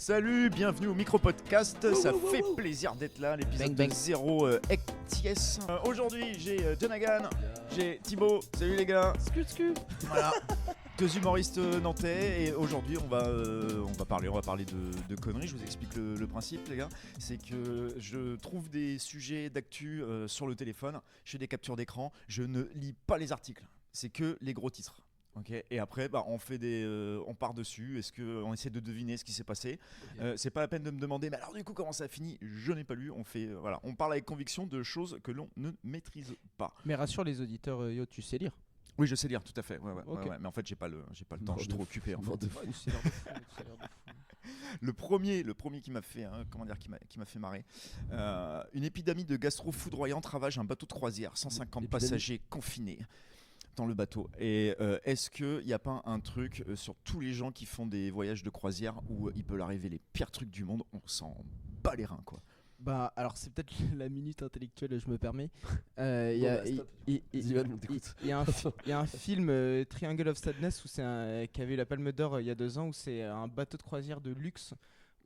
Salut, bienvenue au micro-podcast, ça fait plaisir d'être là, l'épisode Bang, bang. 0 Ecties. Aujourd'hui j'ai Jonagan, j'ai Thibaut, salut les gars. Voilà, deux humoristes nantais et aujourd'hui on va parler de conneries. Je vous explique le principe les gars, c'est que je trouve des sujets d'actu sur le téléphone, je fais des captures d'écran, je ne lis pas les articles, c'est que les gros titres. Okay. Et après, on part dessus. Est-ce qu'on essaie de deviner ce qui s'est passé? C'est pas la peine de me demander. Mais alors du coup, comment ça a fini? Je n'ai pas lu. On parle avec conviction de choses que l'on ne maîtrise pas. Mais rassure les auditeurs, Yo, tu sais lire. Oui, je sais lire, tout à fait. Ouais, Okay. Mais en fait, j'ai pas le temps. Je suis trop occupé. En fait. C'est l'air de fou. Le premier qui m'a fait, qui m'a fait marrer. Une épidémie de gastro foudroyante ravage un bateau de croisière. 150 passagers confinés dans le bateau. Et est-ce qu'il n'y a pas un truc sur tous les gens qui font des voyages de croisière où il peut leur arriver les pires trucs du monde? On s'en bat les reins, quoi. Bah, alors c'est peut-être la minute intellectuelle, je me permets. Il y a un film Triangle of Sadness qui avait eu la Palme d'Or il y a 2 ans, où c'est un bateau de croisière de luxe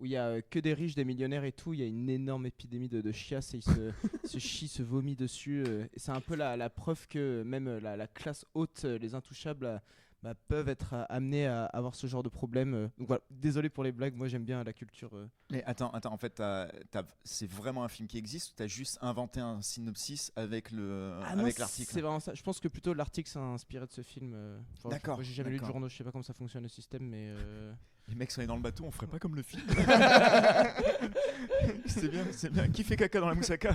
où il y a que des riches, des millionnaires et tout. Il y a une énorme épidémie de chiasse et ils se chient, se vomit dessus. Et c'est un peu la preuve que même la classe haute, les intouchables, peuvent être amenés à avoir ce genre de problème. Donc voilà, désolé pour les blagues, moi j'aime bien la culture. Mais attends, en fait, c'est vraiment un film qui existe ou t'as juste inventé un synopsis avec l'article? C'est vraiment ça. Je pense que plutôt l'article s'est inspiré de ce film. D'accord. Moi j'ai jamais lu de journaux, je sais pas comment ça fonctionne le système, mais. Les mecs sont allés dans le bateau, on ferait pas comme le film. C'est bien. Qui fait caca dans la moussaka?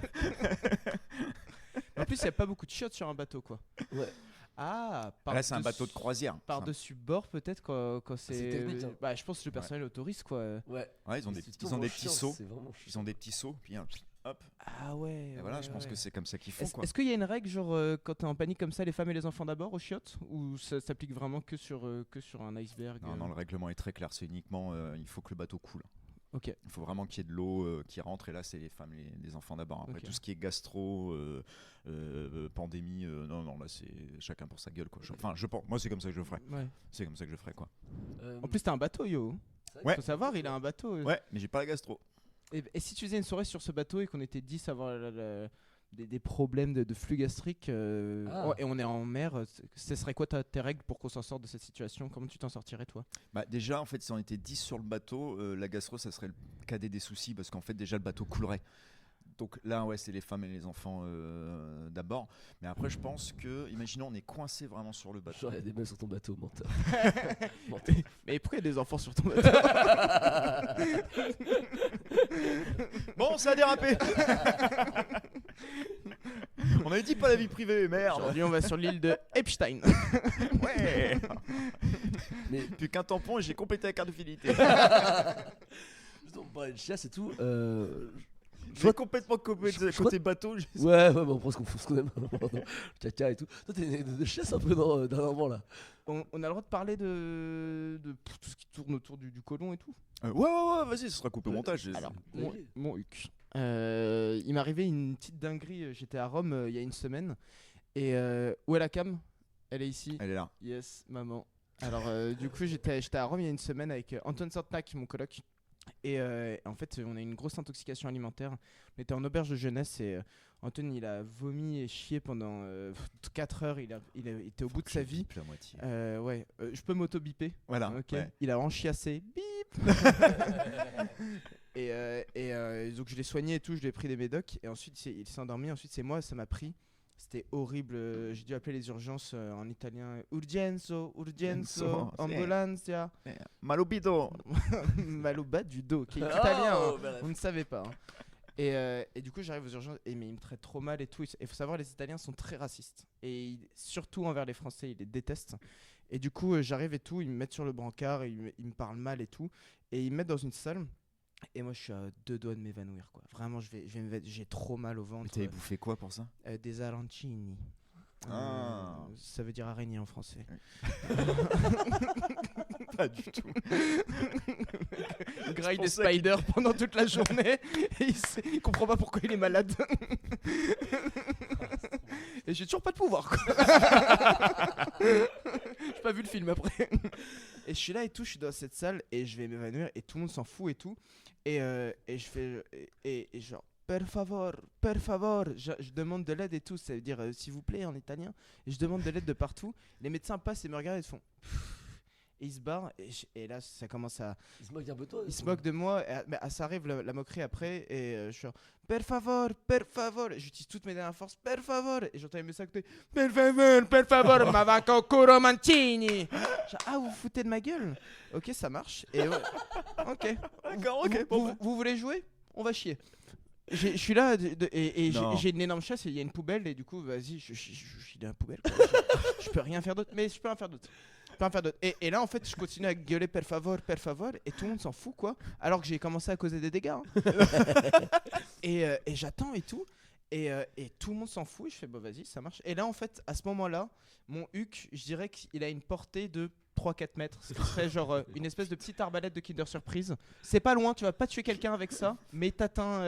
En plus, il n'y a pas beaucoup de chiottes sur un bateau, quoi. Ouais. Ah, là, c'est un bateau de croisière. Par-dessus bord, peut-être, quand c'est. C'est technique, hein. Je pense que le personnel autorise, quoi. Ouais, ils ont des petits seaux. Ils ont des petits seaux, puis hop. Ah ouais. Et voilà, je pense que c'est comme ça qu'ils font, quoi. Est-ce qu'il y a une règle, genre, quand t'es en panique comme ça, les femmes et les enfants d'abord aux chiottes? Ou ça s'applique vraiment que sur un iceberg? Non, le règlement est très clair. C'est uniquement, il faut que le bateau coule. Ok. Il faut vraiment qu'il y ait de l'eau qui rentre, et là c'est les femmes et les enfants d'abord. Après tout ce qui est gastro, pandémie, non, là c'est chacun pour sa gueule, quoi. Moi c'est comme ça que je ferais. Ouais. C'est comme ça que je ferais, quoi. En plus t'as un bateau, Yo. Ouais. Faut savoir, il a un bateau. Ouais, mais j'ai pas la gastro. Et si tu faisais une soirée sur ce bateau et qu'on était 10 à avoir des problèmes de flux gastrique et on est en mer, ce serait quoi tes règles pour qu'on s'en sorte de cette situation? Comment tu t'en sortirais, toi? Déjà, en fait, si on était 10 sur le bateau, la gastro, ça serait le cadet des soucis, parce qu'en fait, déjà, le bateau coulerait. Donc là, ouais, c'est les femmes et les enfants d'abord. Mais après, je pense que, imaginons, on est coincé vraiment sur le bateau. Genre, il y a des meufs sur ton bateau, menteur. Mais pourquoi il y a des enfants sur ton bateau? Bon, ça a dérapé. On avait dit pas la vie privée, merde. Aujourd'hui, on va sur l'île de Epstein. Ouais. Mais plus qu'un tampon et j'ai complété la carte de fidélité. Juste on parlait de chiasse et tout. Je suis complètement côté bateau. Ouais, mais on pense qu'on fout ce qu'on aime. Caca et tout. Toi, t'es de chiasse un peu dernièrement là. On a le droit de parler de tout ce qui tourne autour du colon et tout. Ouais, vas-y, ce sera coupé au montage. Alors, mon huc. Il m'est arrivé une petite dinguerie. J'étais à Rome il y a une semaine. Et où est la cam? Elle est ici. Elle est là. Yes, maman. Alors, du coup, j'étais à Rome il y a une semaine avec Antoine Sortnac, mon coloc. Et en fait, on a eu une grosse intoxication alimentaire. On était en auberge de jeunesse et Antoine, il a vomi et chié pendant 4 heures. Il était au bout de sa vie. La moitié. Ouais, je peux m'auto-biper. Voilà. Okay. Ouais. Il a enchiassé. Bip. Et donc je l'ai soigné et tout, je lui ai pris des médocs. Et ensuite, il s'est endormi. Ensuite, c'est moi, ça m'a pris. C'était horrible. J'ai dû appeler les urgences en italien. Urgenzo, ambulancia. Malobito. Maloba du dos, qui est italien. On ne savait pas. Hein. Et du coup, j'arrive aux urgences. Mais ils me traitent trop mal et tout. Il faut savoir, les Italiens sont très racistes. Et surtout envers les Français, ils les détestent. Et du coup, j'arrive et tout. Ils me mettent sur le brancard. Ils me parlent mal et tout. Et ils me mettent dans une salle. Et moi je suis à 2 doigts de m'évanouir, quoi. Vraiment j'ai trop mal au ventre. Mais t'avais bouffé quoi pour ça? Des arancini. Ça veut dire araignée en français. Oui. Pas du tout. Il graille des spiders pendant toute la journée et il comprend pas pourquoi il est malade. Et j'ai toujours pas de pouvoir, quoi. J'ai pas vu le film après. Et je suis là et tout, je suis dans cette salle et je vais m'évanouir et tout le monde s'en fout et tout. Et je fais. Et genre, per favor, je demande de l'aide et tout, ça veut dire s'il vous plaît en italien. Et je demande de l'aide de partout. Les médecins passent et me regardent et font. Et ils se barrent et là ça commence à. Il se moque un peu de toi. Ils se moquent de moi, ça arrive la moquerie après et je suis genre per favor, j'utilise toutes mes dernières forces, per favor, et j'entends les messages à côté, per favor, ma va Coro Mancini. Genre, ah, vous vous foutez de ma gueule? Ok, ça marche. Et ouais. Ok. D'accord, ok. Vous voulez jouer? On va chier. Je suis là et Non. j'ai une énorme chasse et il y a une poubelle et du coup vas-y je suis dans la poubelle quoi. Je peux rien faire d'autre mais je peux rien faire d'autre. Et là en fait je continue à gueuler per favor et tout le monde s'en fout quoi alors que j'ai commencé à causer des dégâts hein. et j'attends et tout et tout le monde s'en fout et je fais bah vas-y ça marche et là en fait à ce moment-là mon huc je dirais qu'il a une portée de 3-4 mètres, ce qui serait genre une espèce de petite arbalète de Kinder Surprise. C'est pas loin, tu vas pas tuer quelqu'un avec ça, mais t'atteins.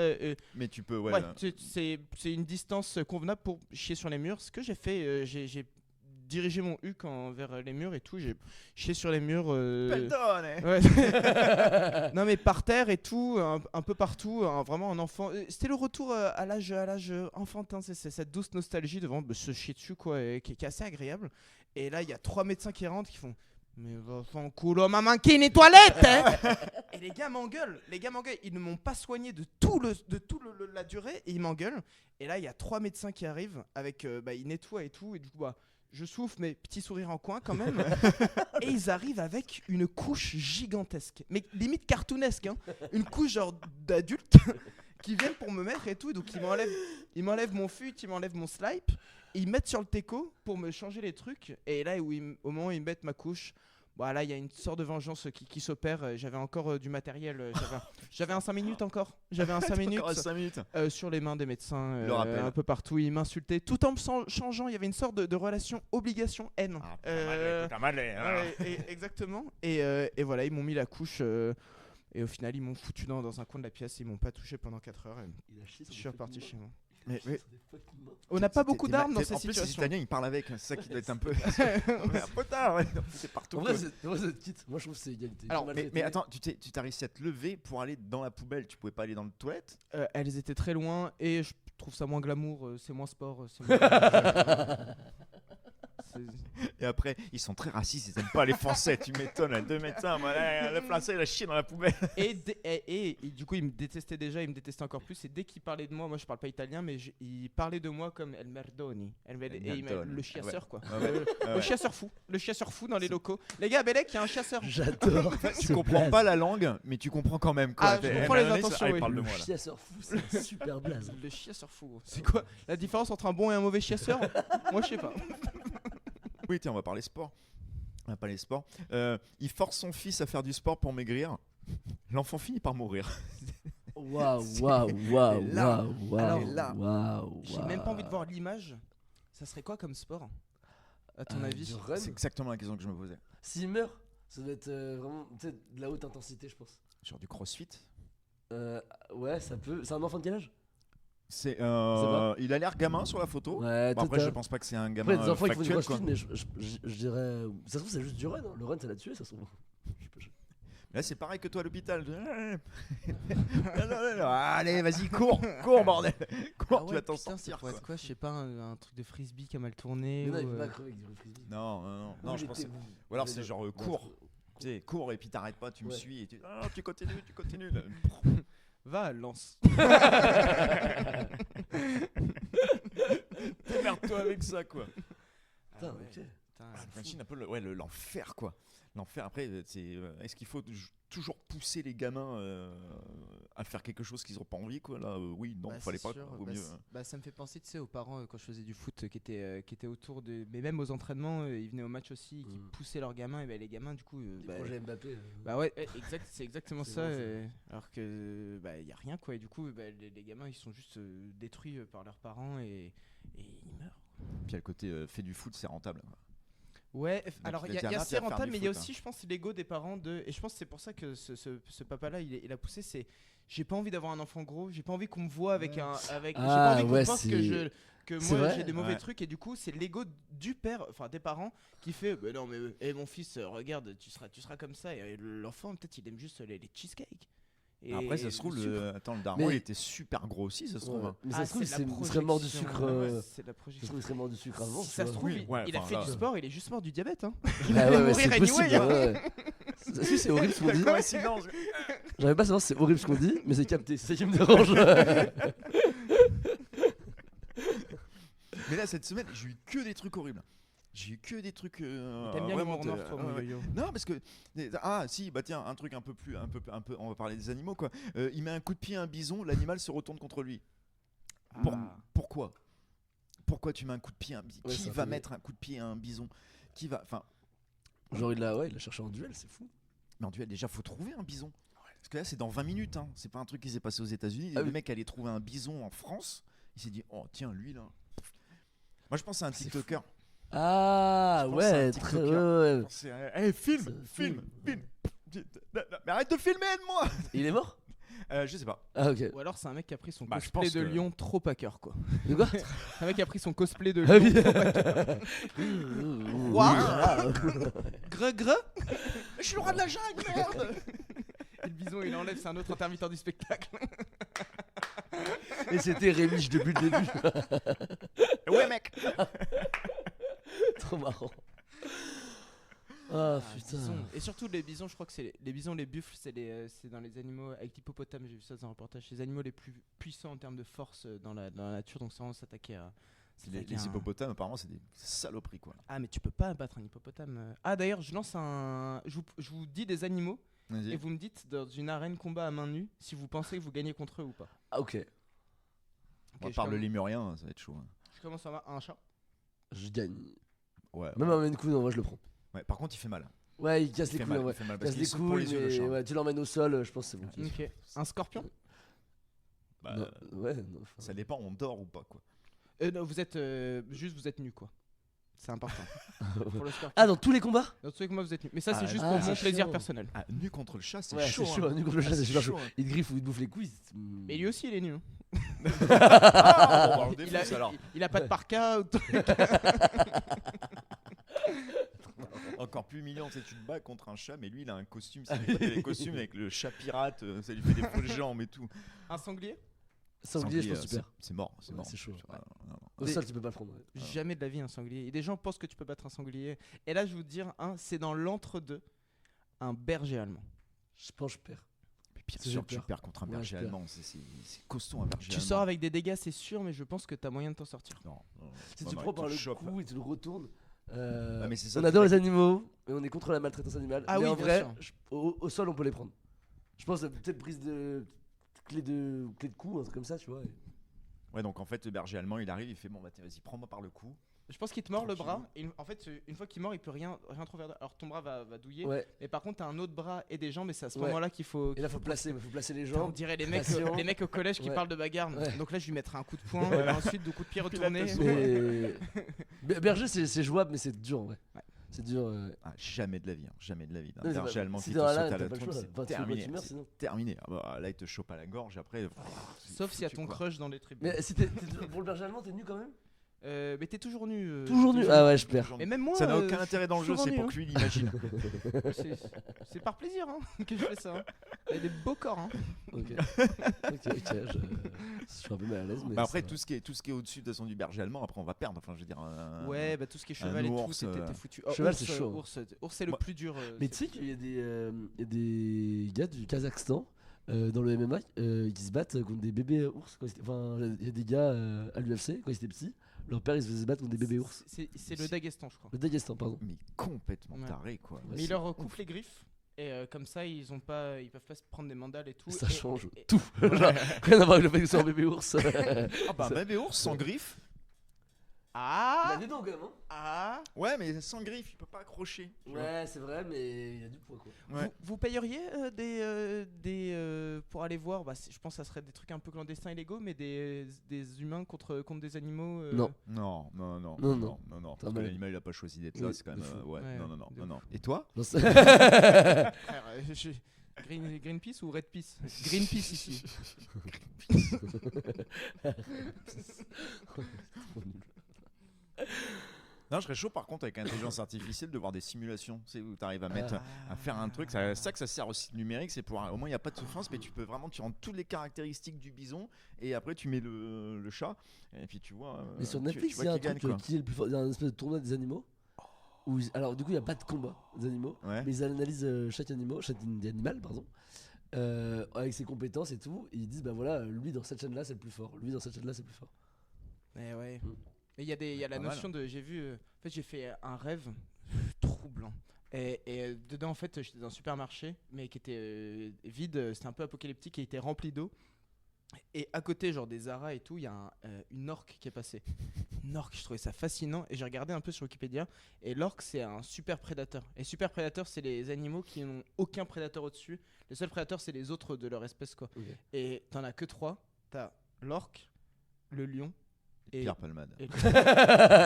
Mais tu peux, ouais. Ouais, c'est une distance convenable pour chier sur les murs. Ce que j'ai fait, j'ai dirigé mon huc vers les murs et tout. J'ai chié sur les murs. Peltone. Ouais. Non mais par terre et tout, un peu partout, vraiment un enfant. C'était le retour à l'âge enfantin, c'est cette douce nostalgie devant se chier dessus quoi, qui est assez agréable. Et là il y a 3 médecins qui rentrent qui font. Mais va fan culo, ma manquine toilette hein. Et les gars m'engueulent, ils ne m'ont pas soigné de tout la durée et ils m'engueulent. Et là il y a 3 médecins qui arrivent avec ils nettoient et tout et du coup je souffle mais petit sourire en coin quand même. Et ils arrivent avec une couche gigantesque, mais limite cartoonesque hein. Une couche genre d'adulte qui viennent pour me mettre et tout, donc ils m'enlèvent mon fut, ils m'enlèvent mon slipe. Ils mettent sur le teco pour me changer les trucs. Et là, au moment où ils mettent ma couche, bah là, il y a une sorte de vengeance qui s'opère. J'avais encore du matériel. J'avais un 5 minutes encore. J'avais un 5 minutes, 5 minutes. Sur les mains des médecins. Le rappel. Un peu partout. Ils m'insultaient tout en me changeant. Il y avait une sorte de relation obligation-haine. Exactement. Et voilà, ils m'ont mis la couche. Et au final, ils m'ont foutu dans un coin de la pièce. Ils m'ont pas touché pendant 4 heures. Je suis reparti chez moi. Mais on n'a pas beaucoup d'armes dans ces En plus, les situations. Italiens ils parlent avec, c'est ça qui doit être un peu. Un peu tard, ouais. C'est partout. En vrai, c'est kit. Moi, je trouve que c'est égalité. Alors, Mais attends, tu t'as réussi à te lever pour aller dans la poubelle, tu pouvais pas aller dans le toilette? Elles étaient très loin et je trouve ça moins glamour, c'est moins sport. Et après, ils sont très racistes, ils aiment pas les Français, tu m'étonnes, 2 médecins, le Français il a chié dans la poubelle. Et du coup, ils me détestaient déjà, ils me détestaient encore plus. Et dès qu'ils parlaient de moi je parle pas italien, mais ils parlaient de moi comme El Merdoni. Le chasseur, quoi. Le chasseur fou dans les locaux. Les gars, Bellec, il y a un chasseur. J'adore. Tu comprends pas la langue, mais tu comprends quand même quoi. Je comprends les intentions, oui. Parle de Le moi là. chasseur fou, c'est un super blaze. Le chasseur fou. C'est quoi la différence entre un bon et un mauvais chasseur? Moi, je sais pas. Oui, tiens, on va parler sport. On va parler sport. Il force son fils à faire du sport pour maigrir. L'enfant finit par mourir. Waouh. J'ai même pas envie de voir l'image. Ça serait quoi comme sport, à ton avis? Du run. C'est exactement la question que je me posais. S'il meurt, ça doit être vraiment de la haute intensité, je pense. Sur du crossfit. Ouais, ça peut. C'est un enfant de quel âge? Il a l'air gamin sur la photo. Ouais, Bon, après, je pense pas que c'est un gamin Après, il y a des enfants qui font du factuel, crossfit, quoi. mais je dirais. Ça se trouve, c'est juste du run. Hein. Le run, ça l'a tué, ça se trouve. Là, c'est pareil que toi à l'hôpital. Allez, vas-y, cours, bordel. Cours, tu vas t'en sortir. Quoi. Quoi, je sais pas, un truc de frisbee qui a mal tourné. Mais non, ou, il peut pas crever avec du frisbee. Non, je pense. Ou alors c'est genre cours. Tu sais, cours et puis t'arrêtes pas, tu me suis et tu continues. Va, lance. Démerde-toi avec ça, quoi. Putain, ok. J'imagine un peu l'enfer, quoi. L'enfer, après, est-ce qu'il faut toujours pousser les gamins à faire quelque chose qu'ils n'ont pas envie, quoi? Là, oui, non, fallait pas. Sûr, Vaut mieux. Ça me fait penser, tu sais, aux parents quand je faisais du foot qui étaient autour de. Mais même aux entraînements, ils venaient au match aussi, qui poussaient leurs gamins, et les gamins, du coup. Des projets Mbappé. Bah ouais, c'est exactement ça. Bon, alors que, y a rien, quoi. Et du coup, les gamins, ils sont juste détruits par leurs parents et ils meurent. Puis à le côté fait du foot, c'est rentable, quoi. Ouais, alors il y a intérêt à assez faire rentable, du mais il y a foot, aussi, je pense, l'ego des parents de. Et je pense que c'est pour ça que ce papa-là, il a poussé. C'est j'ai pas envie d'avoir un enfant gros, j'ai pas envie qu'on me voit avec un. J'ai pas envie qu'on pense que C'est moi vrai. j'ai des mauvais Ouais. trucs, et du coup, c'est l'ego du père, enfin des parents, qui fait bah non, mais mon fils, regarde, tu seras comme ça. Et l'enfant, peut-être, il aime juste les cheesecakes. Et Après, ça se trouve, le sucre. attends, le daron, Mais- il était super gros aussi, ça se trouve. Ouais. hein. Mais Ah, ça se trouve, c'est de la il serait mort du projection. sucre. Ouais, c'est de la Ça se projection. trouve, il serait mort du sucre avant. Si tu ça se vois. trouve, Oui, ouais, il a enfin, fait là- du sport, il est juste mort du diabète. Hein. Ouais, ouais, mourir c'est anyway, possible. hein. Ouais. Si, c'est horrible ce qu'on dit. Coïncidence. J'arrive pas à savoir si c'est horrible ce qu'on dit, mais c'est capté. C'est ça qui me dérange. Mais là, cette semaine, j'ai eu que des trucs horribles. J'ai eu que des trucs. T'aimes bien vraiment l'humour noir, toi, mon ouais. yo-yo. Non, parce que si, bah tiens, un truc un peu, on va parler des animaux quoi. Il met un coup de pied à un bison, l'animal se retourne contre lui. Pourquoi tu mets un coup de pied à un bison? Ouais, Qui ça va fait- mettre un coup de pied à un bison? Qui va, enfin, Genre, il l'a cherché en duel, c'est fou. mais en duel déjà, faut trouver un bison. Parce que là, c'est dans 20 minutes. Hein. C'est pas un truc qui s'est passé aux États-Unis. Ah Le oui. mec allait trouver un bison en France. Il s'est dit, oh tiens, lui là. Moi, je pense à un C'est TikToker. Ah, Je pense à un ouais, TikToker. ouais. C'est filme. Mais arrête de filmer, aide-moi. Il est mort? Je sais pas. Ah, ok. Ou alors c'est un mec qui a pris son Bah, je cosplay pense de que- lion trop à cœur quoi. De quoi? Un mec qui a pris son cosplay de Ah lion oui. trop à cœur. Ouah. Greu greu. Je suis le roi de la jungle, merde. Et le bison il enlève, c'est un autre intermittent du spectacle. Et c'était Rémiche depuis le début. Ouais, mec. Trop marrant. Ah, putain. Bisons. Et surtout les bisons, je crois que c'est les bisons, les buffles, c'est dans les animaux avec l'hippopotame, j'ai vu ça dans un reportage, c'est les animaux les plus puissants en termes de force dans la nature, donc c'est vraiment s'attaquer à. Les hippopotames, apparemment, c'est des saloperies quoi. Ah mais tu peux pas battre un hippopotame. Ah d'ailleurs je lance un. Je vous dis des animaux et Vas-y. vous me dites dans une arène combat à main nue si vous pensez que vous gagnez contre eux ou pas. Ah, ok. On je parle le commence- lémurien, ça va être chaud. hein. Je commence à un chat. Je gagne. Ouais. Même un main coup, non, moi je le prends. Ouais, par contre, il fait mal. Ouais, il casse Il les fait couilles, mal, ouais. il fait mal Il parce casse qu'il les saute pour couilles, les yeux, le mais chat. ouais, tu l'emmènes au sol, je pense que c'est bon. Ok. Un scorpion. Bah, Non, ouais, non, enfin, ça dépend, on dort ou pas quoi. Non, vous êtes vous êtes nu quoi. C'est important. Pour le scorpion. Ah, dans tous les combats? Dans tous les cas, moi vous êtes nu. Mais ça c'est Ah, juste ah, pour mon c'est plaisir chaud. personnel. Ah, nu contre le chat, c'est Ouais, chaud. c'est chaud, hein. nu contre le chat, Ah, c'est super chaud. hein. Il te griffe ou il te bouffe les couilles. Mais lui aussi il est nu. hein. Ah, bon, bah, on Il a, défonce, alors. il a pas de parka. Encore plus humiliant, c'est tu te bats contre un chat, mais lui il a un costume, c'est des costumes avec le chat pirate, ça lui fait des fausses jambes et tout. Un sanglier. Sanglier, je pense super. C'est mort, c'est Ouais, mort. c'est chaud. Ah, non, non. Au Des- sol, tu peux pas le prendre. Ouais. Jamais de la vie un sanglier. Et des gens pensent que tu peux battre un sanglier. Et là je vais vous dire, c'est dans l'entre-deux. Un berger allemand. Je pense que je perds. Mais bien C'est sûr, j'ai tu peur. perds contre un Ouais, berger je perds. allemand, c'est costaud un berger Tu allemand. sors avec des dégâts, c'est sûr, mais je pense que t'as moyen de t'en sortir. Non, non, Si non, tu non, prends il par te le chope. cou et tu le retournes. Ah, mais c'est ça, On le adore truc. les animaux, mais on est contre la maltraitance animale. Ah mais oui, en bien vrai, sûr. au sol, on peut les prendre. Je pense peut-être prise de clé de cou, un truc comme ça, tu vois. Ouais, donc en fait, le berger allemand il arrive, il fait bon, bah tiens, vas-y, prends-moi par le cou. Je pense qu'il te mord le Tranquille. bras. Et en fait, une fois qu'il mord, il peut rien trop faire. Alors ton bras va douiller. Ouais. Mais par contre, t'as un autre bras et des jambes. Et c'est à ce Ouais. moment-là qu'il faut. Et là, faut placer les On jambes. dirait les Passion. mecs au collège qui Ouais. parlent de bagarre. Ouais. Donc là, je lui mettrai un coup de poing. Ouais. Et ensuite, de coups de pied Puis là, retournés. t'as Mais berger, c'est jouable, mais c'est dur en vrai. Ouais. C'est dur. Ah, jamais de la vie, hein, jamais de la vie. Un Non, mais c'est berger pas- allemand si qui t'es te dans saute la à lane, la t'as pas le tronche, choix. c'est Enfin, tu terminé. meurs, C'est sinon. terminé. Ah bah, là, il te chope à la gorge après. c'est Sauf s'il y a foutu, ton quoi. crush dans les tribunes. Mais si t'es pour le berger allemand, t'es nu quand même? Mais t'es toujours nu. Toujours nu. Ah ouais, je perds. Et même moi. Ça n'a aucun intérêt dans le jeu, souvent c'est nu, pour hein. que lui il imagine. C'est par plaisir hein, que je fais ça. hein. Il y a des beaux corps. Hein. Ok. Je suis un peu mal à l'aise. Mais Bah après, ça va. tout ce qui est au-dessus de toute façon, du berger allemand, après on va perdre. Enfin, je veux dire. Ouais, bah tout ce qui est un cheval et tout, ours, t'es foutu. Cheval, ours, c'est chaud. Ours, c'est le Moi- plus dur. Mais tu sais qu'il y a des gars du Kazakhstan dans le MMA qui se battent contre des bébés ours. Enfin, il y a des gars à l'UFC quand ils étaient petits. Leur père, ils se faisaient se battre contre des bébés ours. C'est le Daghestan, je crois. Le Daghestan, pardon. Mais complètement Ouais. taré quoi. Ouais, Mais c'est ils leur ouf. coupent les griffes. Et comme ça, ils peuvent pas se prendre des mandales et tout. Ça et- change et- tout. Genre, rien à voir avec le fait que ce soit un bébé ours. Ah bah, un bébé ours sans griffes. Il a Ah des dents quand même, hein. Ah Ouais, mais sans griffe, il peut pas accrocher. tu vois. Ouais, c'est vrai, mais il y a du poids quoi. Ouais. Vous payeriez pour aller voir, je pense que ça serait des trucs un peu clandestins illégaux, mais des humains contre des animaux Non. Non. Non. Parce Pas que mal. l'animal il a pas choisi d'être Oui, là, c'est quand de même. fou. Ouais, Ouais, de non. Et toi? Non, c'est- Frère, Greenpeace ou Redpeace Greenpeace ici. Non, je serais chaud par contre avec l'intelligence artificielle de voir des simulations, tu sais, où tu arrives à mettre, à faire un truc. C'est ça que ça sert aussi le numérique, c'est pour au moins il n'y a pas de souffrance, mais tu peux vraiment, tu rentres toutes les caractéristiques du bison et après tu mets le chat et puis tu vois. Mais sur tu Netflix, vois il y a un qui gagne, truc quoi. qui est le plus fort. Il y a un espèce de tournoi des animaux. Alors, du coup, il n'y a pas de combat des animaux. Ouais. Mais ils analysent chaque animal, pardon, avec ses compétences et tout. Et ils disent, bah voilà, lui dans cette chaîne-là, c'est le plus fort. Lui dans cette chaîne-là, c'est le plus fort. Eh ouais. Mm. Et il y a la Pas mal. notion de. J'ai vu. En fait, j'ai fait un rêve troublant. Et dedans, en fait, j'étais dans un supermarché, mais qui était vide. C'était un peu apocalyptique et était rempli d'eau. Et à côté, genre des Zara et tout, il y a une orque qui est passée. Une orque, je trouvais ça fascinant. Et j'ai regardé un peu sur Wikipédia. Et l'orque, c'est un super prédateur. Et super prédateur, c'est les animaux qui n'ont aucun prédateur au-dessus. Le seul prédateur, c'est les autres de leur espèce, quoi. Ok. Et t'en as que 3. T'as l'orque, le lion et. Pierre Palmade. et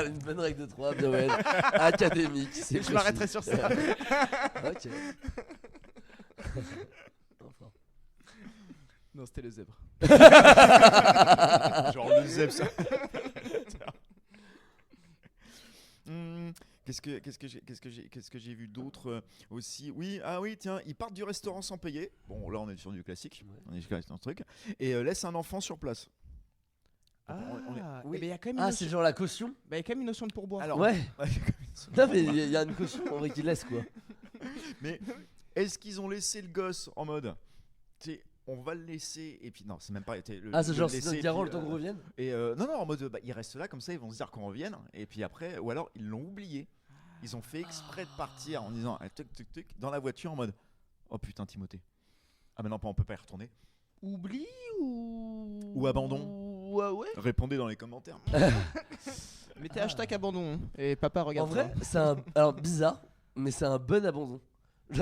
Une bonne règle de 3, bien ouais. Académique. C'est Je m'arrêterai sur ça. Ok. Enfin. Non, c'était le zèbre. Genre le zèbre ça. Qu'est-ce que j'ai vu d'autre aussi? Oui, tiens, ils partent du restaurant sans payer. Bon, là on est sur du classique. Ouais. On est dans ce truc et laisse un enfant sur place. Ah, oui. eh ben, il y a quand même une Ah, notion... c'est genre la caution. il y a quand même une notion de pourboire. Alors, Ouais. Ouais, Non, mais il y a une caution en vrai qui laisse quoi. mais est-ce qu'ils ont laissé le gosse en mode, tu sais, on va le laisser et puis non, c'est même pas été le. Ah, c'est le genre laisser, c'est notre et garant puis, le temps qu'on revienne. Et non, en mode bah, ils restent là comme ça, ils vont se dire qu'on revienne et puis après, ou alors ils l'ont oublié. Ils ont fait exprès de partir en disant tuc, tuc, tuc, dans la voiture en mode oh putain Timothée. Ah mais non, on peut pas y retourner. Oublie ou. Ou abandon. Ouais. Répondez dans les commentaires. Mettez hashtag abandon. Et papa En regarde. vrai, c'est un. Alors bizarre, mais c'est un bon abandon. Tu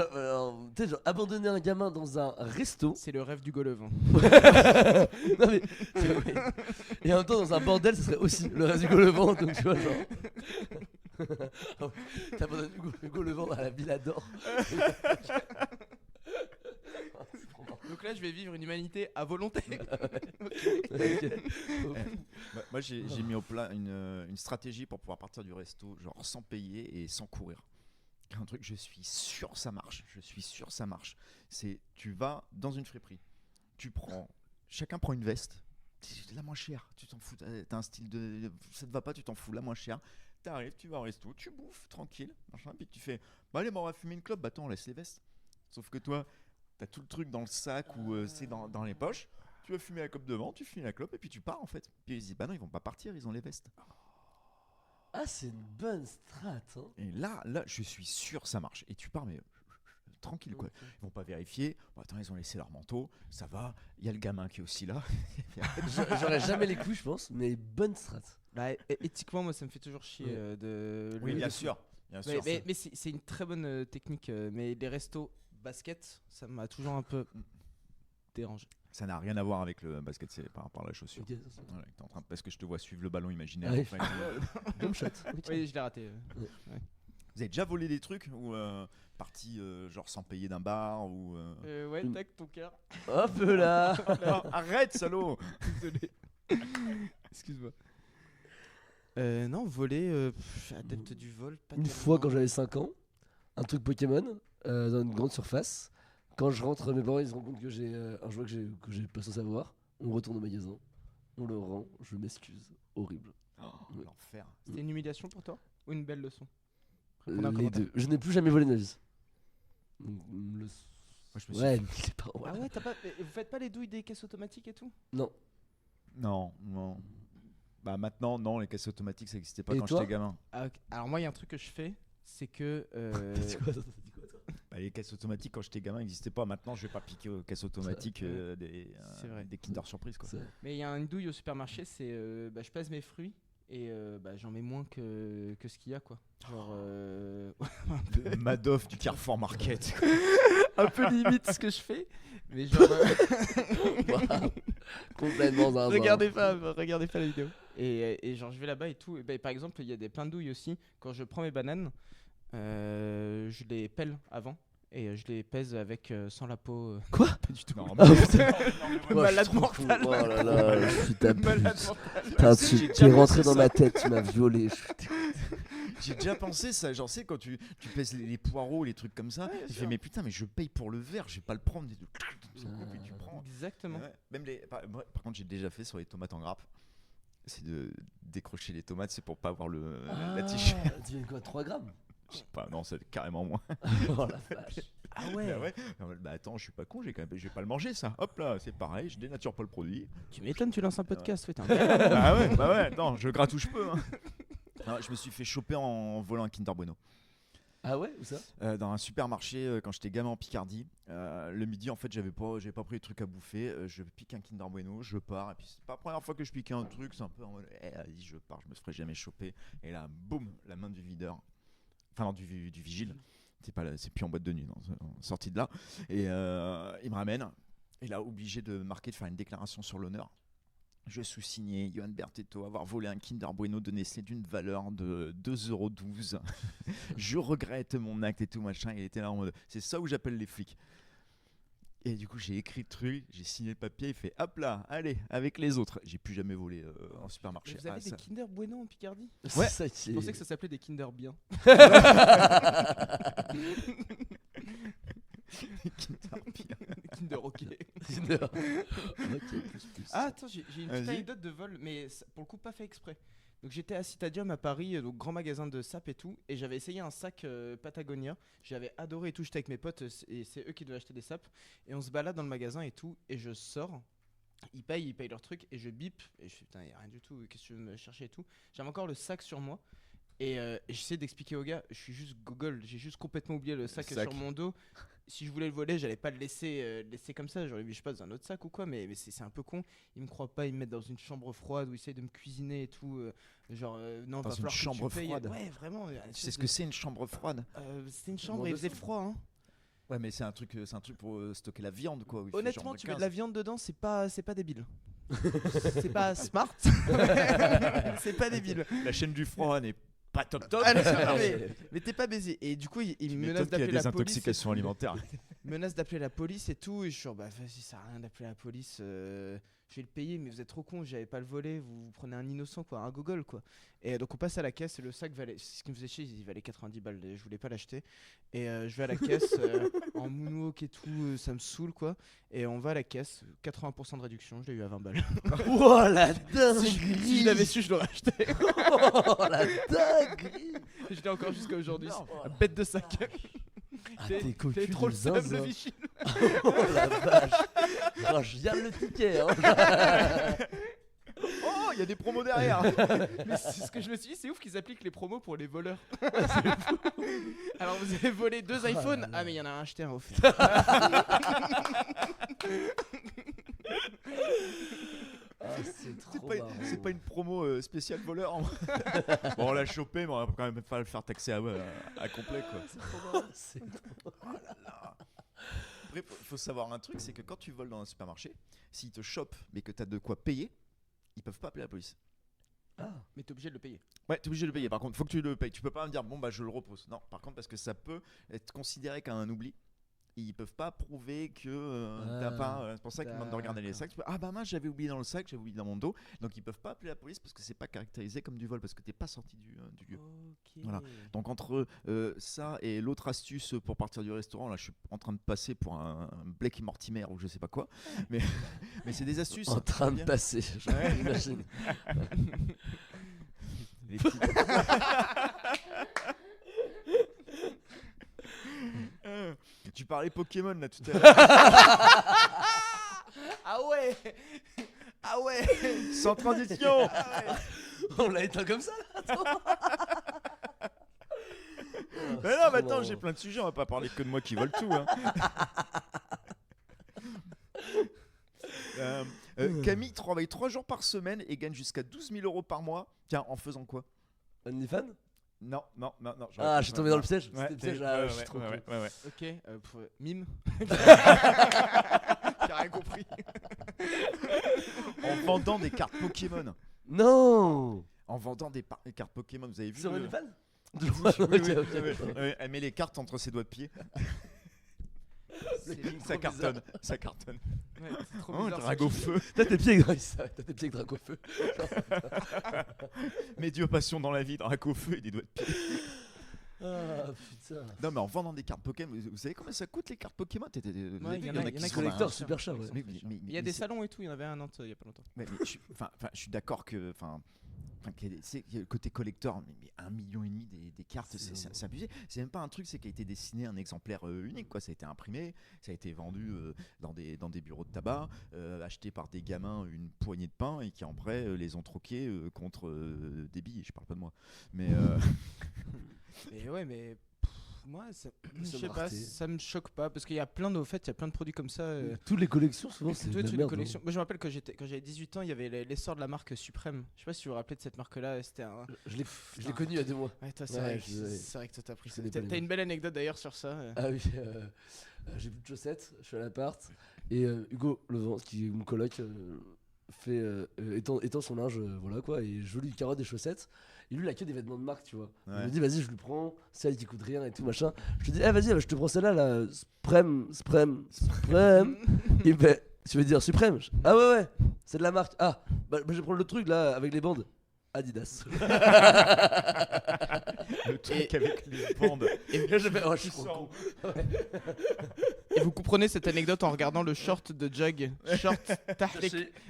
sais, genre abandonner un gamin dans un resto. C'est le rêve du golf. Non mais. Et en même temps, dans un bordel, ce serait aussi le reste du Gaulle-Levant. Donc tu vois, genre. T'abandonnes Hugo Levent à la Villa d'Or. Donc là, je vais vivre une humanité à volonté. Moi j'ai mis au plat une stratégie pour pouvoir partir du resto, genre sans payer et sans courir. Un truc, je suis sûr ça marche. C'est tu vas dans une friperie, chacun prend une veste, c'est la moins chère, tu t'en fous, t'as un style de, ça te va pas, tu t'en fous, la moins chère. T'arrives, tu vas au resto, tu bouffes tranquille, machin, puis tu fais, bah allez, on va fumer une clope, bah attends, on laisse les vestes. Sauf que toi, t'as tout le truc dans le sac ou c'est dans les poches. Tu vas fumer la clope devant, tu fumes la clope et puis tu pars en fait. Puis ils disent bah non, ils vont pas partir, ils ont les vestes. Ah, c'est une bonne strat. Hein. Et là, je suis sûr ça marche. Et tu pars mais tranquille quoi. Ils vont pas vérifier. Bon, attends, ils ont laissé leur manteau, ça va. Il y a le gamin qui est aussi là. J'aurais jamais les couilles, je pense, mais bonne strat. Bah, éthiquement, moi, ça me fait toujours chier de. Oui, le- bien le- sûr. Mais c'est une très bonne technique. Mais les restos basket, ça m'a toujours un peu dérangé. Ça n'a rien à voir avec le basket, c'est par rapport à la chaussure. Ok, ça, c'est- Voilà, t'es en train parce que je te vois suivre le ballon imaginaire. Ouais. Enfin, Dump shot. Ok. Oui, je l'ai raté. vous avez déjà volé des trucs ou parti genre sans payer d'un bar ou Ouais, tac, ton cœur. Hop là. Non, arrête salaud. Désolé. Excuse-moi. Non, voler, adepte du vol. Pas Une tellement. fois quand j'avais 5 ans, un truc Pokémon dans une grande surface. Quand je rentre, mes parents ils se rendent compte que j'ai un jouet que j'ai pas sans savoir. On retourne au magasin, on le rend, je m'excuse. Horrible. Oh, l'enfer. C'était une humiliation pour toi ou une belle leçon? Les Répondez en commentaire. deux. Je n'ai plus jamais volé de ma vie. Donc, Moi, je me suis Ouais, les parents. Ah ouais, vous faites pas les douilles des caisses automatiques et tout? Non. Non. Bah maintenant, non, les caisses automatiques, ça n'existait pas Et quand toi j'étais gamin. Ah, ok. Alors moi, il y a un truc que je fais, c'est que C'est quoi, toi, toi Bah, les caisses automatiques, quand j'étais gamin, n'existaient pas. Maintenant, je vais pas piquer aux caisses automatiques C'est vrai. des Kinder Surprise, quoi. C'est- mais il y a une douille au supermarché, c'est je pèse mes fruits Et j'en mets moins que ce qu'il y a, quoi. Genre, Le Madoff du Carrefour Market. un peu limite ce que je fais. Mais genre, Waouh. Complètement zinzin. regardez pas la vidéo. Et genre, je vais là-bas et tout. Et par exemple, il y a des plein de douilles aussi. Quand je prends mes bananes, je les pèle avant. Et je les pèse avec sans la peau. Quoi? Pas du tout. Non, Ah, mais- putain. Malade je suis trop mental. con. Oh là là, je suis ta Malade pute. mental. Putain, J'ai tu déjà t'es rentré pensé dans ça. ma tête, tu m'as violé. J'ai déjà pensé ça, genre c'est quand tu pèses les poireaux, les trucs comme ça, Ouais, bien tu sûr. fais mais putain mais je paye pour le verre, je vais pas le prendre et tu prends. Exactement. Ouais. Même par contre j'ai déjà fait sur les tomates en grappe, c'est de décrocher les tomates, c'est pour pas avoir la tige. Tu viens quoi, 3 grammes? Je sais pas, non c'est carrément moins. Oh la vache. Ah ouais. Ah ouais. Bah attends, je suis pas con, je vais pas le manger ça. Hop là, c'est pareil, je dénature pas le produit. Tu m'étonnes, tu lances un podcast. Ouais, t'es un Bah ouais, non, je gratte où je peux. Hein. Non, je me suis fait choper en volant un Kinder Bueno. Ah ouais, où ça? Dans un supermarché quand j'étais gamin en Picardie. Le midi, en fait, j'avais pas pris de trucs à bouffer. Je pique un Kinder Bueno, je pars. Et puis, c'est pas la première fois que je pique un truc. C'est un peu en mode, vas-y, je pars, je me ferai jamais choper. Et là, boum, la main du videur. Enfin, non, du vigile. C'est plus en boîte de nuit, non, sorti de là. Et il me ramène. Et là, obligé de faire une déclaration sur l'honneur. Je sous-signais Johan Bertetto avoir volé un Kinder Bueno de Nestlé d'une valeur de 2,12 €. Je regrette mon acte et tout machin. Il était là en mode c'est ça où j'appelle les flics. Et du coup, j'ai écrit le truc, j'ai signé le papier. Il fait hop là, allez, avec les autres. J'ai plus jamais volé en supermarché. Vous avez des ça- Kinder Bueno en Picardie? Ouais. C'est ça qui Je est- pensais que ça s'appelait des Kinder Bien. Kinder Bien. Kinder OK. Ok, plus. Ah attends, j'ai une petite Vas-y. anecdote de vol, mais pour le coup pas fait exprès. Donc j'étais à Citadium à Paris, donc grand magasin de sapes et tout, et j'avais essayé un sac Patagonia. J'avais adoré et tout, j'étais avec mes potes et c'est eux qui devaient acheter des sapes. Et on se balade dans le magasin et tout, et je sors. Ils payent leur truc et je bip. Et je fais putain, y a rien du tout, qu'est-ce que tu veux me chercher et tout. J'avais encore le sac sur moi. Et j'essaie d'expliquer au gars, je suis juste gogol, j'ai juste complètement oublié le sac sac. sur mon dos. Si je voulais le voler, j'allais pas le laisser comme ça, j'aurais mis je sais pas dans un autre sac ou quoi, mais c'est un peu con. Ils me croient pas, ils me mettent dans une chambre froide où ils essayent de me cuisiner et tout. Non, Dans va une falloir que chambre tu payes. froide. Ouais, vraiment. Tu sais ce que c'est une chambre froide? C'était une chambre Moins et il de faisait sang. froid. Hein. Ouais, mais c'est un truc pour stocker la viande quoi. où il fait Honnêtement, genre tu mets de 15. la viande dedans, c'est pas débile. C'est pas smart, c'est pas débile. La chaîne du froid n'est pas top. Ah, non, Ça, mais t'es pas baisé. Et du coup, il tu me m'étonnes menace qu'il y a d'appeler des la police. intoxications alimentaires. Menace d'appeler la police et tout. Et je suis genre, bah vas-y, ça sert à rien d'appeler la police. Je vais le payer, mais vous êtes trop con. J'avais pas le volé. Vous prenez un innocent, quoi, un gogol, quoi. Et donc on passe à la caisse. Et le sac valait, ce qui me faisait chier, il valait 90 balles. Je voulais pas l'acheter. Et je vais à la caisse en moonwalk et tout. Ça me saoule, quoi. Et on va à la caisse. 80% de réduction. Je l'ai eu à 20 balles. Oh la Si je l'avais su, je l'aurais acheté. Oh la dinguerie. Je l'ai encore jusqu'à aujourd'hui. Non. Bête de sac. Ah, T'es t'es cocu trop de le seum, le zinzin. Vichy. Oh la vache. Oh, je viens le ticket. Hein. Oh, il y a des promos derrière. Mais c'est ce que je me suis dit, c'est ouf qu'ils appliquent les promos pour les voleurs. Alors vous avez volé 2 iPhones. là là. Ah mais il y en a acheté un offert. Ah, c'est trop marrant. C'est pas une promo spéciale voleur. Bon, on l'a chopé, mais on va quand même pas le faire taxer à complet quoi. C'est trop Après, faut savoir un truc, c'est que quand tu voles dans un supermarché, s'ils te chopent mais que t'as de quoi payer, ils peuvent pas appeler la police. Mais t'es obligé de le payer. Ouais, t'es obligé de le payer. Par contre, faut que tu le payes. Tu peux pas me dire bon bah je le repose. Non, par contre parce que ça peut être considéré comme un oubli. Ils peuvent pas prouver que t'as pas. C'est pour ça qu'ils demandent de regarder les d'accord. sacs. Tu peux, ah bah mince, j'avais oublié dans le sac, j'avais oublié dans mon dos. Donc ils peuvent pas appeler la police parce que c'est pas caractérisé comme du vol parce que t'es pas sorti du lieu. Ok. Voilà. Donc entre ça et l'autre astuce pour partir du restaurant, là je suis en train de passer pour un Blake Mortimer ou je sais pas quoi. Mais c'est des astuces. en train de Bien. passer. Ouais. J'imagine. Les petits- Tu parlais Pokémon là tout à l'heure. Ah ouais. Ah ouais. Sans transition. On l'a éteint comme ça là. Attends. Mais non, mais attends, j'ai plein de sujets, on va pas parler que de moi qui vole tout. Hein. Camille travaille 3 jours par semaine et gagne jusqu'à 12 000 € par mois. Tiens, en faisant quoi? OnlyFans? Non. Ah, j'ai tombé dans le piège. Ouais, C'était piège. ouais, Je suis trop con. ouais. Ok, mime. J'ai rien compris. En vendant des cartes Pokémon. Non. En vendant des cartes Pokémon, vous avez vu Sur le- OnlyFans? Oui, Ok, ok. Ouais, elle met les cartes entre ses doigts de pied. Ça cartonne. Ouais, c'est trop Oh, bizarre, Dragofeu. T'as tes pieds avec Dragofeu. Médiopassion dans la vie, Dragofeu et des doigts de pied. Ah putain. Non, mais en vendant des cartes Pokémon, vous savez combien ça coûte les cartes Pokémon? Vous avez vu, il y en a qui qui sont Collector, un- super cher. Ouais. Il y a des salons et tout, il y en avait un à Nantes il y a pas longtemps. Je suis d'accord que. Le côté collector, mais 1,5 million des cartes, c'est abusé. C'est même pas un truc, c'est qu'il a été dessiné un exemplaire unique, quoi. Ça a été imprimé, ça a été vendu dans des bureaux de tabac, acheté par des gamins une poignée de pain et qui en vrai les ont troqués contre des billets. Je parle pas de moi, mais Et ouais, mais moi, je Ça sais m'a pas, heurté. ça me choque pas parce qu'il y a plein de, au fait, il y a plein de produits comme ça. Toutes les collections, souvent, c'est de Toutes la les merde. collections. Moi, je me rappelle quand j'avais 18 ans, il y avait l'essor de la marque Suprême. Je sais pas si vous vous rappelez de cette marque-là. C'était un. Je l'ai connu il y a 2 mois. Ouais, toi, c'est Ouais, vrai, je- c'est vrai que toi t'as pris je ça. connais pas les T'as noms. une belle anecdote d'ailleurs sur ça. Ah oui, j'ai plus de chaussettes, je suis à l'appart. Et Hugo Levent, qui est mon coloc, étend son linge, voilà quoi, et je lui carotte des chaussettes. Et lui, il a que des vêtements de marque, tu vois. Il Ouais. me dit, vas-y, je lui prends celle qui coûte rien et tout machin. Je lui dis, vas-y, je te prends celle-là, là, Suprême. Il fait, tu veux dire Suprême? Ah ouais, c'est de la marque. Ah, bah, je vais prendre le truc là, avec les bandes. Adidas. le truc avec les bandes. Et là, je fais, oh, je suis trop con. Et vous comprenez cette anecdote en regardant le short de Jug.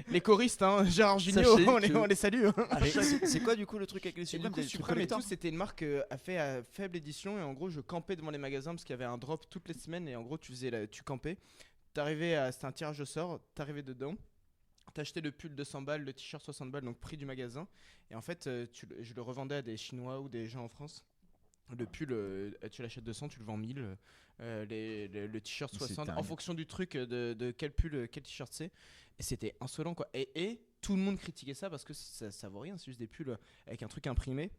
Les choristes, hein, Gérard Jugnot, Sachez que- on les salue. hein. Mais c'est quoi du coup le truc avec les Et du Suprême? coup, Des trucs Suprême et collector tout, c'était une marque à fait à faible édition. Et en gros, je campais devant les magasins parce qu'il y avait un drop toutes les semaines. Et en gros, tu campais. C'était un tirage au sort. T'arrivais dedans. T'achetais le pull 200 balles, le t-shirt 60 balles, donc prix du magasin. Et en fait, je le revendais à des Chinois ou des gens en France. Le pull, tu l'achètes 200, tu le vends 1000. Le t-shirt C'est 60, en dingue. fonction du truc, de quel pull, quel t-shirt c'est. Et c'était insolent, quoi. Et tout le monde critiquait ça parce que ça vaut rien. C'est juste des pulls avec un truc imprimé,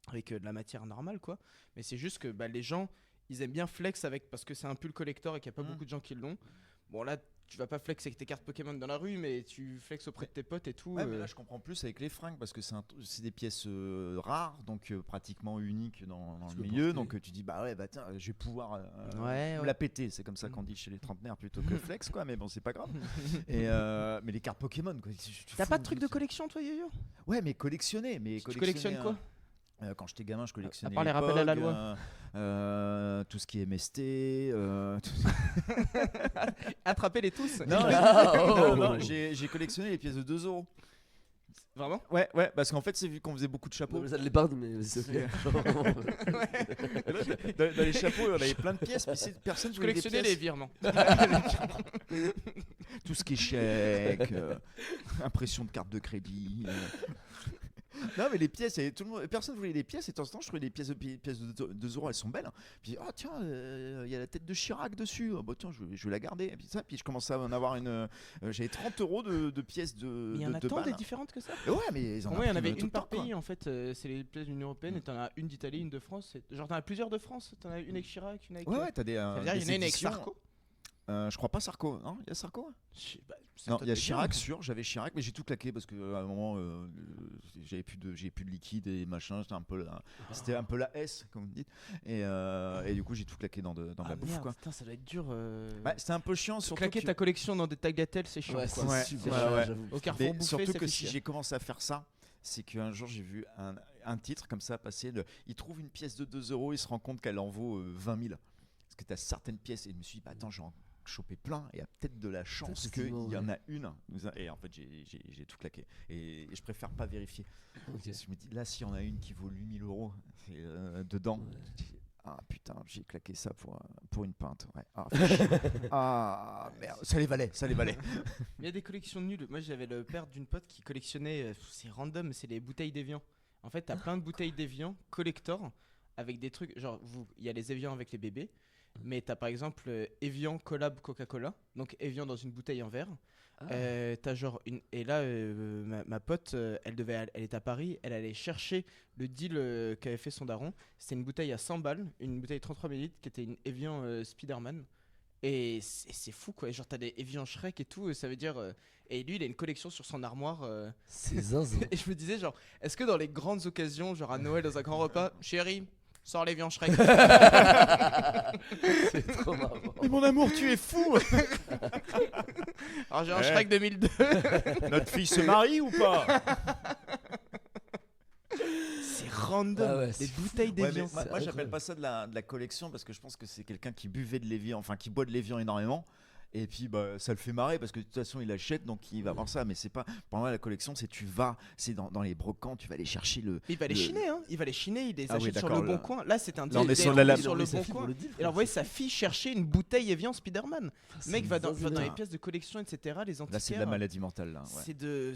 avec de la matière normale, quoi. Mais c'est juste que les gens, ils aiment bien flex avec, parce que c'est un pull collector et qu'il n'y a pas beaucoup de gens qui l'ont. Bon, là, tu vas pas flex avec tes cartes Pokémon dans la rue, mais tu flexes auprès de tes potes et tout. Ouais, mais là je comprends plus avec les fringues parce que c'est des pièces rares, donc pratiquement uniques dans Tu le peux milieu. porter. Donc tu dis bah ouais, bah tiens, je vais pouvoir Ouais, me ouais. la péter. C'est comme ça qu'on dit chez les trentenaires plutôt que flex, quoi. Mais bon, c'est pas grave. Mais les cartes Pokémon, quoi. T'as pas de truc de collection, toi, Yo-Yo? Ouais, mais collectionner. Tu collectionnes quoi? Quand j'étais gamin, je collectionnais. À part les rappels à la loi. tout ce qui est MST. Attrapez-les tous. Non, Oh. non, j'ai collectionné les pièces de 2 euros. Vraiment? Ouais, parce qu'en fait, c'est vu qu'on faisait beaucoup de Non, chapeaux. mais ça de l'épargne, mais vas-y, c'est ok. Dans les chapeaux, on avait plein de pièces, mais personne Je voulait des collectionnais pièces. les virements. Tout ce qui est chèque, impression de carte de crédit. Non, mais les pièces, personne voulait les pièces. Et de temps en temps, je trouvais les pièces de 2 euros, elles sont belles. Puis, oh tiens, il y a la tête de Chirac dessus. Oh, bah tiens, je vais la garder. Et puis je commençais à en avoir une. J'avais 30 euros de pièces de. Mais il y en a de tant balles. des différentes que ça? Ouais, mais ils en Pour moi, il y en impriment avait tout une le temps, par quoi. pays en fait. C'est les pièces de l'Union Européenne et t'en as une d'Italie, une de France. Genre, t'en as plusieurs de France. T'en as une avec Chirac, une avec. Ouais, t'as des. Ça veut dire qu'il y en a une avec éditions. Sarko? Je crois pas Sarko. Non, il y a Sarko. Ça Non, doit il y a être Chirac bien. sûr, j'avais Chirac, mais j'ai tout claqué parce que à un moment j'avais plus de liquide et machin, c'était un peu la S comme vous dites, et du coup j'ai tout claqué dans de Ah la bouffe merde, quoi. putain, ça doit être dur. Bah, c'était un peu chiant surtout Claquer que, ta collection dans des tagliatelles, c'est chiant. Ouais, quoi. c'est Ouais, super ouais, cher, ouais. j'avoue. Au Carrefour mais bouffé, surtout ça que fait si chier. j'ai commencé à faire ça, c'est qu'un jour j'ai vu un titre comme ça passer, il trouve une pièce de 2 euros, il se rend compte qu'elle en vaut 20 000 parce que tu as certaines pièces et je me suis dit bah attends, j'en choper plein et il y a peut-être de la chance qu'il Effectivement, y en ouais. a une, et en fait j'ai tout claqué et je préfère pas vérifier. Ok. Je me dis là s'il y en a une qui vaut 8 000 euros dedans, je dis, ah putain j'ai claqué ça pour une pinte, ouais. Ah, fait chier. Ah merde, ça les valait. Il y a des collections nulles. Moi, j'avais le père d'une pote qui collectionnait. C'est random, mais c'est les bouteilles d'Evian. En fait, t'as plein de bouteilles d'Evian collector avec des trucs. Genre, il y a les Evian avec les bébés. Mais t'as par exemple Evian collab Coca-Cola, donc Evian dans une bouteille en verre. Ah. T'as genre une. Et là, ma pote, elle est à Paris, elle allait chercher le deal qu'avait fait son daron. C'était une bouteille à 100 balles, une bouteille 33 ml qui était une Evian Spider-Man. Et c'est fou quoi, genre t'as des Evian Shrek et tout, ça veut dire. Et lui, il a une collection sur son armoire. C'est zinzin. Et je me disais, genre, est-ce que dans les grandes occasions, genre à Noël, dans un grand repas, chérie, sors l'Evian Shrek. C'est trop marrant. Mais mon amour, tu es fou. Alors j'ai un Ouais. Shrek 2002. Notre fille se marie ou pas? C'est random. Ah ouais, les c'est bouteilles Ouais, mais d'Evian. moi, c'est j'appelle incroyable. pas ça de la collection parce que je pense que c'est quelqu'un qui buvait de l'Evian, enfin qui boit de l'Evian énormément. Et puis bah, ça le fait marrer parce que de toute façon il achète donc il va voir ça. Mais c'est pas. Pour moi la collection c'est dans les brocants, tu vas aller chercher le. Il va les le- chiner, hein. Il va les chiner, il les Ah oui, achète sur d'accord, le bon là. coin. Là, c'était un Là, on deal, est il sur avait la- trouvé sur le bon coin. Il a envoyé sa fille chercher une bouteille Evian Spider-Man. Le mec va dans zinzin. les pièces de collection, etc. Les antiquaires. Là c'est de la maladie mentale là. Ouais.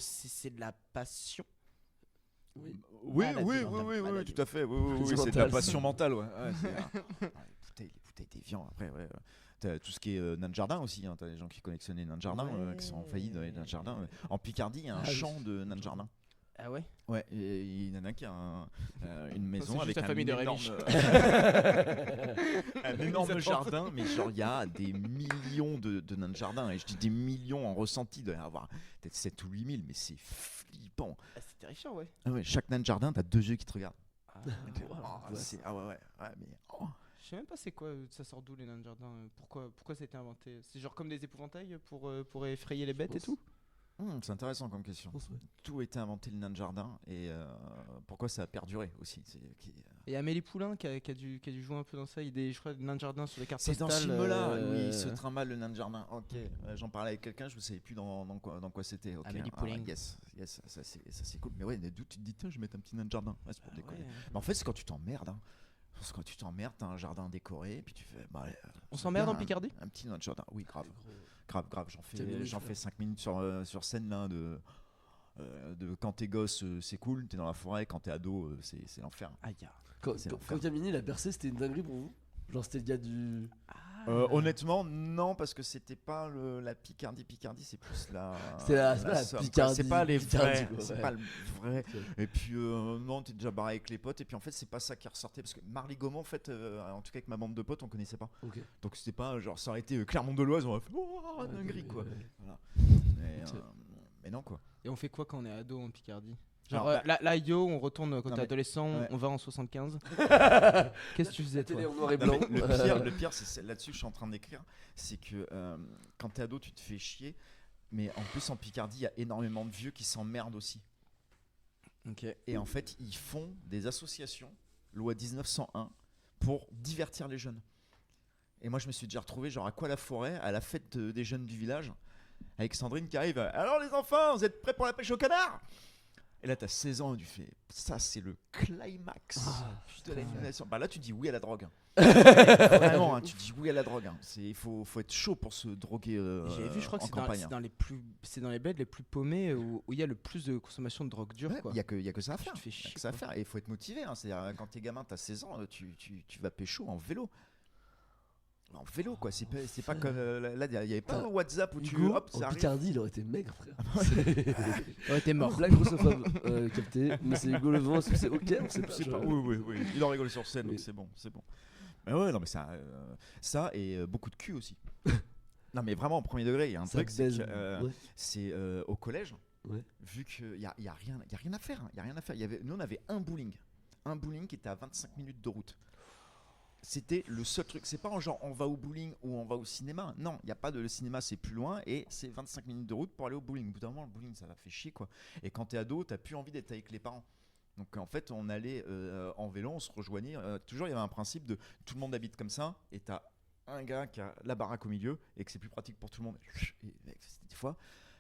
C'est de la passion. Oui. Oui, Maladie oui, mentale, oui, maladie. tout à fait. Oui, Maladie c'est de la mentale, passion mentale, ouais. Les bouteilles d'Evian, après, ouais. T'as tout ce qui est nain de jardin aussi. Hein. T'as des gens qui collectionnent les nains de jardin, qui sont en faillite dans les nains de jardin. En Picardie, il y a un Ah oui. champ de nains de jardin. Ah ouais. Ouais, et il y en a qui a une maison c'est avec juste la un famille de énorme, Rémiche. un énorme jardin, mais genre il y a des millions de nains de jardin. Et je dis des millions en ressenti, il doit y en avoir peut-être 7 ou 8 000, mais c'est flippant. Ah, c'est terrifiant, ouais. Ah ouais, chaque nain de jardin, t'as 2 yeux qui te regardent. Ah, Ouais, mais. Oh. je sais même pas c'est quoi, ça sort d'où les nains de jardin. Pourquoi ça a été inventé? C'est genre comme des épouvantails pour effrayer les bêtes et tout. C'est intéressant comme question. Je pense, ouais. Tout a été inventé le nain de jardin et pourquoi ça a perduré aussi. Et Amélie Poulain qui a dû jouer un peu dans ça. Il y a des, je crois, des nains de jardin sur les cartes C'est dans postales. ce film-là où il se trimballe le nain de jardin. Ok, j'en parlais avec quelqu'un, je ne savais plus dans quoi c'était. Okay. Amélie Poulain. Yes, ça c'est cool. Mais ouais, d'où tu te dis, tiens, je vais mettre un petit nain de jardin. Ouais, c'est pour déconner. Ouais. Mais en fait, c'est quand tu t'emmerdes. Hein. Parce que quand tu t'emmerdes, t'as un jardin décoré, puis tu fais. Bah, On s'emmerde bien, en Picardie? Un petit nain de jardin, oui, grave. Grave. J'en Camille, fais 5 minutes sur scène là de quand t'es gosse, c'est cool, t'es dans la forêt, quand t'es ado, c'est l'enfer. Aïe. Quand C'est l'enfer. quand Camini il a percé, c'était une dinguerie pour vous? Genre c'était le gars du. Honnêtement, non, parce que c'était pas la Picardie, c'est plus la. C'est pas la Somme, quoi. Picardie, C'est pas les Picardie, vrais. quoi, C'est ouais. pas le vrai. Ok. Et puis, non, t'es déjà barré avec les potes. Et puis, en fait, c'est pas ça qui ressortait. Parce que Marly Gaumont, en fait, en tout cas, avec ma bande de potes, on connaissait pas. Ok. Donc, c'était pas genre, ça aurait été Clermont-de-Loise, on aurait fait oh, dinguerie, quoi. Ouais. Voilà. Mais non, quoi. Et on fait quoi quand on est ado en Picardie? Genre, Alors, là, yo, on retourne quand Non, t'es mais- adolescent, ouais. on va en 75. Qu'est-ce que tu faisais, La toi? télé en noir et Non, blanc. mais le pire c'est là-dessus, je suis en train d'écrire. C'est que quand t'es ado, tu te fais chier. Mais en plus, en Picardie, il y a énormément de vieux qui s'emmerdent aussi. Ok. Et en fait, ils font des associations, loi 1901, pour divertir les jeunes. Et moi, je me suis déjà retrouvé genre à Quoi-la-Forêt, à la fête des jeunes du village, avec Sandrine qui arrive. Alors les enfants, vous êtes prêts pour la pêche au canard? Et là, t'as 16 ans et tu fais, ça c'est le climax de l'animation. Bah là, tu dis oui à la drogue. Vraiment, hein, tu dis oui à la drogue. Hein. Il faut être chaud pour se droguer J'ai vu, je crois que en campagne. c'est dans les bleds les plus paumés où il y a le plus de consommation de drogue dure. Il quoi. n'y a que ça à Tu faire. te fais Y a chier, que ça à quoi. faire. Et il faut être motivé. Hein. C'est-à-dire, quand t'es gamin, t'as 16 ans, tu vas pécho en vélo. En vélo, quoi. C'est pas comme. Là, il n'y avait pas un WhatsApp où tu. Hugo, Hop, en ça arrive. Picardie, il aurait été maigre, frère. Ouais, t'es mort. Blague russophobe capté, mais c'est Hugo Levent, est-ce que c'est ok? On sait pas. Je sais pas. Oui. Il en rigole sur scène, Oui. donc c'est bon. Mais ouais, non, mais ça et beaucoup de cul aussi. Non, mais vraiment, au premier degré, il y a un Ça truc, c'est baise. que Ouais. c'est au collège, Ouais. vu qu'il y a rien à faire. Hein. Y a rien à faire. Nous, on avait un bowling qui était à 25 minutes de route. C'était le seul truc. C'est pas en genre on va au bowling ou on va au cinéma. Non, il n'y a pas de le cinéma, c'est plus loin et c'est 25 minutes de route pour aller au bowling. Au bout d'un moment, le bowling, ça va fait chier, quoi. Et quand t'es ado, t'as plus envie d'être avec les parents. Donc en fait, on allait en vélo, on se rejoignait. Toujours, il y avait un principe de tout le monde habite comme ça et t'as un gars qui a la baraque au milieu et que c'est plus pratique pour tout le monde. Et mec, des fois,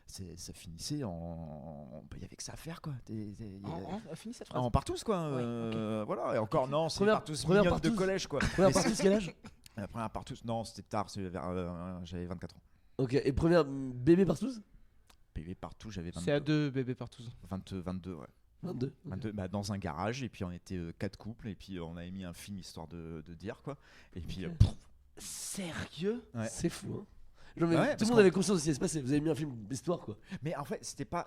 ça finissait en. Il y avait que ça à faire, quoi. On finit cette phrase. En partous, quoi. Ouais, Voilà, et encore, non, c'est Première- partous première mignonne de partous. collège, quoi. Première Mais partie, c'est quel âge? La première partous, non, c'était tard, j'avais 24 ans. Ok, et première bébé partout? PV partout, j'avais C'est à 2 bébés partout. 22, ouais. 22. 22, bah, dans un garage, et puis on était 4 couples, et puis on avait mis un film histoire de dire, quoi. Et puis, Ok. Sérieux? Ouais. C'est fou, hein. Genre, mais Ouais, tout parce le monde qu'on- avait conscience de ce qui s'est passé. Vous avez mis un film d'histoire, quoi. Mais en fait, c'était pas.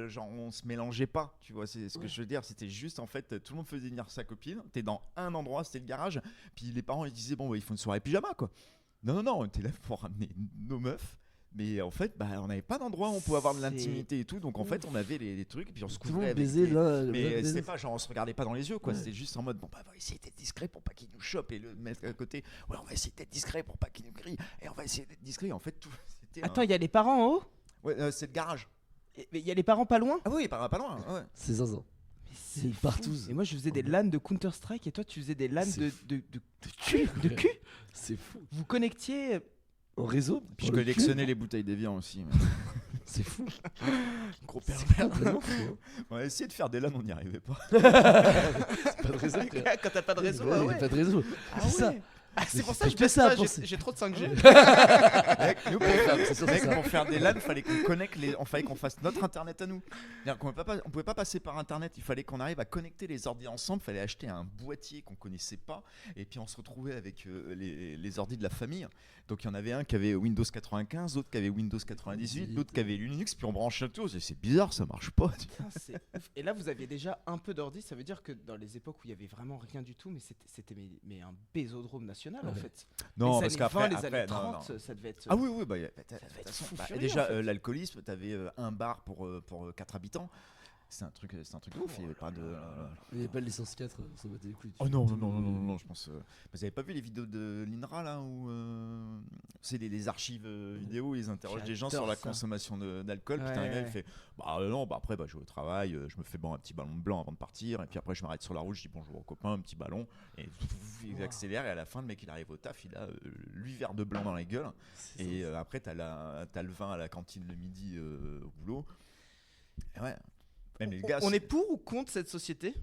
Genre on se mélangeait pas, tu vois, c'est ce que je veux dire. C'était juste en fait, tout le monde faisait venir sa copine. T'es dans un endroit, c'était le garage. Puis les parents ils disaient bon, bah, il faut une soirée pyjama quoi. Non, on était là pour ramener nos meufs. Mais en fait, bah, on n'avait pas d'endroit où on pouvait avoir de C'est l'intimité et tout. Donc en fait, on avait les trucs et puis on se Tout le couvrait monde avec baisait des- là. Mais c'était pas genre on se regardait pas dans les yeux quoi, Ouais. c'était juste en mode bon bah on va essayer d'être discret pour pas qu'il nous chope et le mettre à côté. Ouais, on va essayer d'être discret pour pas qu'il nous grille et on va essayer d'être discret. En fait, tout c'était Attends, il y a les parents en haut? ouais, c'est le garage. Mais il y a les parents pas loin? Ah oui, pas loin. Ouais. C'est zinzin. Mais C'est c'est une fou. partouze. Et moi je faisais des LAN de Counter-Strike et toi tu faisais des LAN C'est de cul. De cul. C'est fou. Vous connectiez. En réseau. Puis je pour le cul, collectionnais les bouteilles d'Evian aussi. C'est fou. Gros C'est pervers. complètement fou, hein. On a essayé de faire des LAN, on n'y arrivait pas. C'est pas de réseau. frère. Quand t'as pas de réseau, Ouais, ah y a ouais. pas de réseau. Ah C'est ça. ouais. Ah, c'est Mais pour c'est ça que je que fais ça, ça, penser. j'ai trop de 5G. Mec, nous, pour, C'est sûr, c'est mec, ça. pour faire des LAN, il fallait qu'on connecte fallait qu'on fasse notre internet à nous. C'est-à-dire qu'on pouvait pas passer par internet, il fallait qu'on arrive à connecter les ordi ensemble, il fallait acheter un boîtier qu'on connaissait pas et puis on se retrouvait avec les ordi de la famille. Donc il y en avait un qui avait Windows 95, d'autres qui avaient Windows 98, d'autres qui avaient Linux, puis on branchait tout. C'est bizarre, ça marche pas. Putain, c'est ouf. Et là, vous aviez déjà un peu d'ordi, ça veut dire que dans les époques où il y avait vraiment rien du tout, mais c'était mais un bésodrome national en Ouais. fait. Non, les parce années qu'après, 20, les années non, 30, non. ça devait être. Ah oui, bah, devait être fou furieux, déjà en fait. l'alcoolisme, t'avais un bar pour 4 habitants. C'est un truc de ouf, il y avait pas de. Il n'y avait pas de licence 4, on s'en battait les couilles. Oh non, je pense. Vous avez pas vu les vidéos de l'INRA là où c'est les archives vidéo, ils interrogent des gens sur J'adore la ça. consommation d'alcool. Puis Ouais, t'as un gars ouais. qui fait bah non, bah après bah, je vais au travail, je me fais bon un petit ballon de blanc avant de partir, et puis après je m'arrête sur la route, je dis bonjour aux copains, un petit ballon, et il accélère, et à la fin le mec il arrive au taf, il a 8 verres de blanc dans la gueule, et après t'as le vin à la cantine le midi au boulot. Et ouais. Même les gars, On est pour ou contre cette société?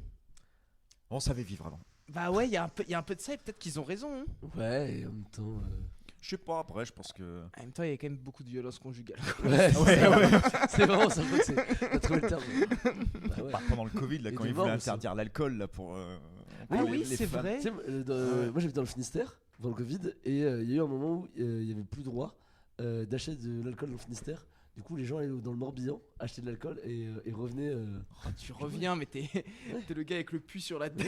on savait vivre avant. Bah ouais, il y a un peu de ça et peut-être qu'ils ont raison. Hein. Ouais, et en même temps. Je sais pas, après je pense que. En même temps, il y a quand même beaucoup de violence conjugale. Ouais, Ouais. c'est vraiment ça, je crois que c'est. T'as trouvé le terme. Bah ouais. Bah, pendant le Covid, là, Et quand des ils voulaient morts aussi. interdire l'alcool là pour. Ah pour oui, les c'est femmes. vrai. Tu sais, moi j'habite dans le Finistère, pendant le Covid, et il y a eu un moment où il n'y avait plus droit d'acheter de l'alcool dans le Finistère. Du coup, les gens allaient dans le Morbihan acheter de l'alcool et revenaient. Oh, tu reviens, mais t'es le gars avec le puits sur la tête.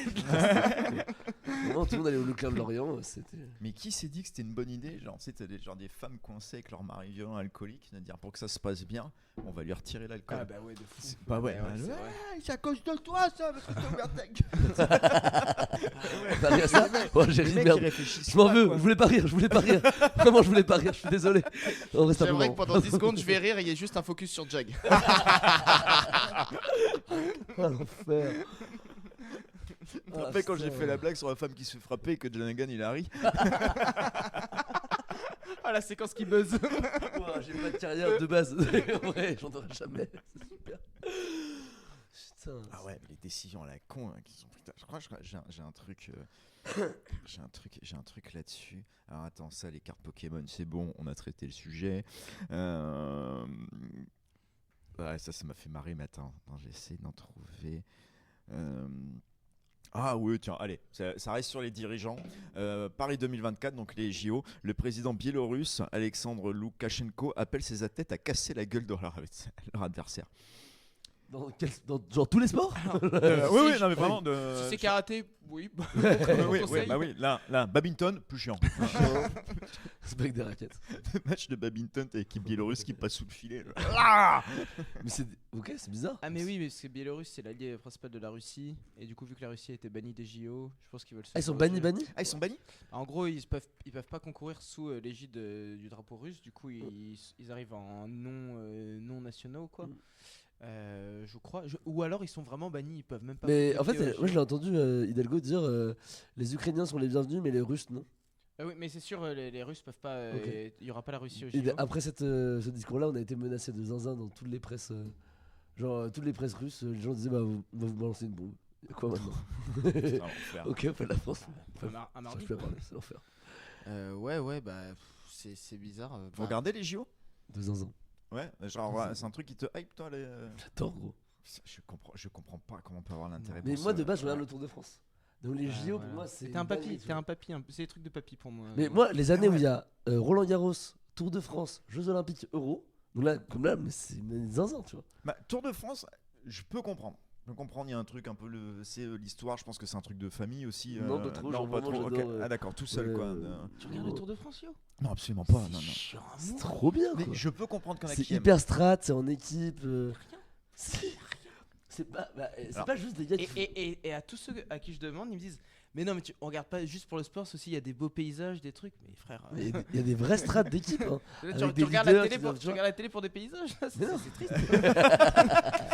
Vraiment, tout le monde allait au Leclerc de Lorient. C'était. Mais qui s'est dit que c'était une bonne idée? Genre, tu sais, t'as des femmes coincées avec leur mari violent alcoolique, de dire pour que ça se passe bien, on va lui retirer l'alcool. Ah bah ouais, de fou. Bah ouais, c'est vrai. c'est à cause de toi ça, parce que t'as ouvert ta gueule. T'as ri à ça? Oh, j'ai Les ri, mecs merde. ils réfléchissent. Je m'en pas, veux, quoi. je voulais pas rire. Vraiment, je voulais pas rire, je suis désolé. On reste un peu J'aimerais que marrant. pendant 10 secondes, je vais rire et il y a juste un focus sur Jag. Ah, l'enfer. Après, quand j'ai fait la blague sur la femme qui se fait frapper et que Jonathan il a ri. Ah, la séquence qui buzz. Ouah, j'ai pas de carrière de base. En vrai, j'en aurai jamais. C'est super. Putain. Ah ouais, mais les décisions à la con hein, qui sont. Putain, je crois que j'ai un truc. J'ai un truc là-dessus. Alors attends, ça, les cartes Pokémon, c'est bon, on a traité le sujet. Ouais, ça m'a fait marrer, mais attends, j'essaie d'en trouver. Ah oui, tiens, allez, ça reste sur les dirigeants. Paris 2024, donc les JO, le président biélorusse Alexandre Loukachenko appelle ses athlètes à casser la gueule de leur adversaire. Dans genre tous les sports? Oui, non mais vraiment. Si c'est karaté, oui. Oui, conseil. bah oui, là, badminton, plus chiant. C'est pas avec des raquettes. Match de badminton avec l'équipe biélorusse qui passe sous le filet. Mais c'est. Ok, c'est bizarre. Ah mais oui, mais parce que Biélorusse c'est l'allié principal de la Russie et du coup vu que la Russie a été bannie des JO, je pense qu'ils veulent se Ah, ils sont protéger. bannis? Ah, ils sont bannis? En gros, ils peuvent pas concourir sous l'égide du drapeau russe, du coup ils arrivent en non nationaux quoi. Je crois ou alors ils sont vraiment bannis, ils peuvent même pas. Mais en participer fait, aux moi JO. je l'ai entendu Hidalgo dire les Ukrainiens sont les bienvenus, mais les Russes non. Oui, mais c'est sûr, les Russes peuvent pas. Ok. Il y aura pas la Russie au Et JO. après ce discours-là, on a été menacé de zinzin dans toutes les presses. Genre, toutes les presses russes, les gens disaient bah, on va vous balancer une bombe. Et quoi maintenant? Putain, l'enfer. Ok, on fait la France. Un mardi. Je peux quoi. parler, c'est l'enfer. Ouais, bah c'est bizarre. Vous regardez les JO? De zinzin. Ouais, genre c'est un truc qui te hype toi les... J'adore, gros. Je comprends pas comment on peut avoir l'intérêt Mais pour moi ça. de base, je regarde le Tour de France. Donc les JO, pour voilà. moi, c'est. T'es un une papy, dinguerie, tu vois. c'est des trucs de papy pour moi. Mais moi, les années où il y a Roland Garros, Tour de France, Jeux Olympiques, Euro, donc là, comme là, mais c'est zinzin, tu vois. Bah, Tour de France, je peux comprendre. Je peux comprendre, il y a un truc un peu c'est l'histoire, je pense que c'est un truc de famille aussi. Non, pas trop, genre pas vraiment, trop. ok. j'adore, Ah d'accord, tout seul quoi. Tu regardes le Tour de France, yo? Non, absolument pas. Non, non. Chiant à C'est mort. trop bien, Mais quoi. je peux comprendre qu'il y en a C'est qui aiment. hyper strat, c'est en équipe. C'est C'est pas, c'est Alors- pas juste des gars qui. Et à tous ceux à qui je demande, ils me disent mais non, mais on regarde pas juste pour le sport, c'est aussi il y a des beaux paysages, des trucs. Mais frère, Mais il y a des vrais strats d'équipe. Hein. tu, avec tu des regardes leaders la télé qui pour, doivent- tu regardes la télé pour des paysages là, Mais non. c'est triste.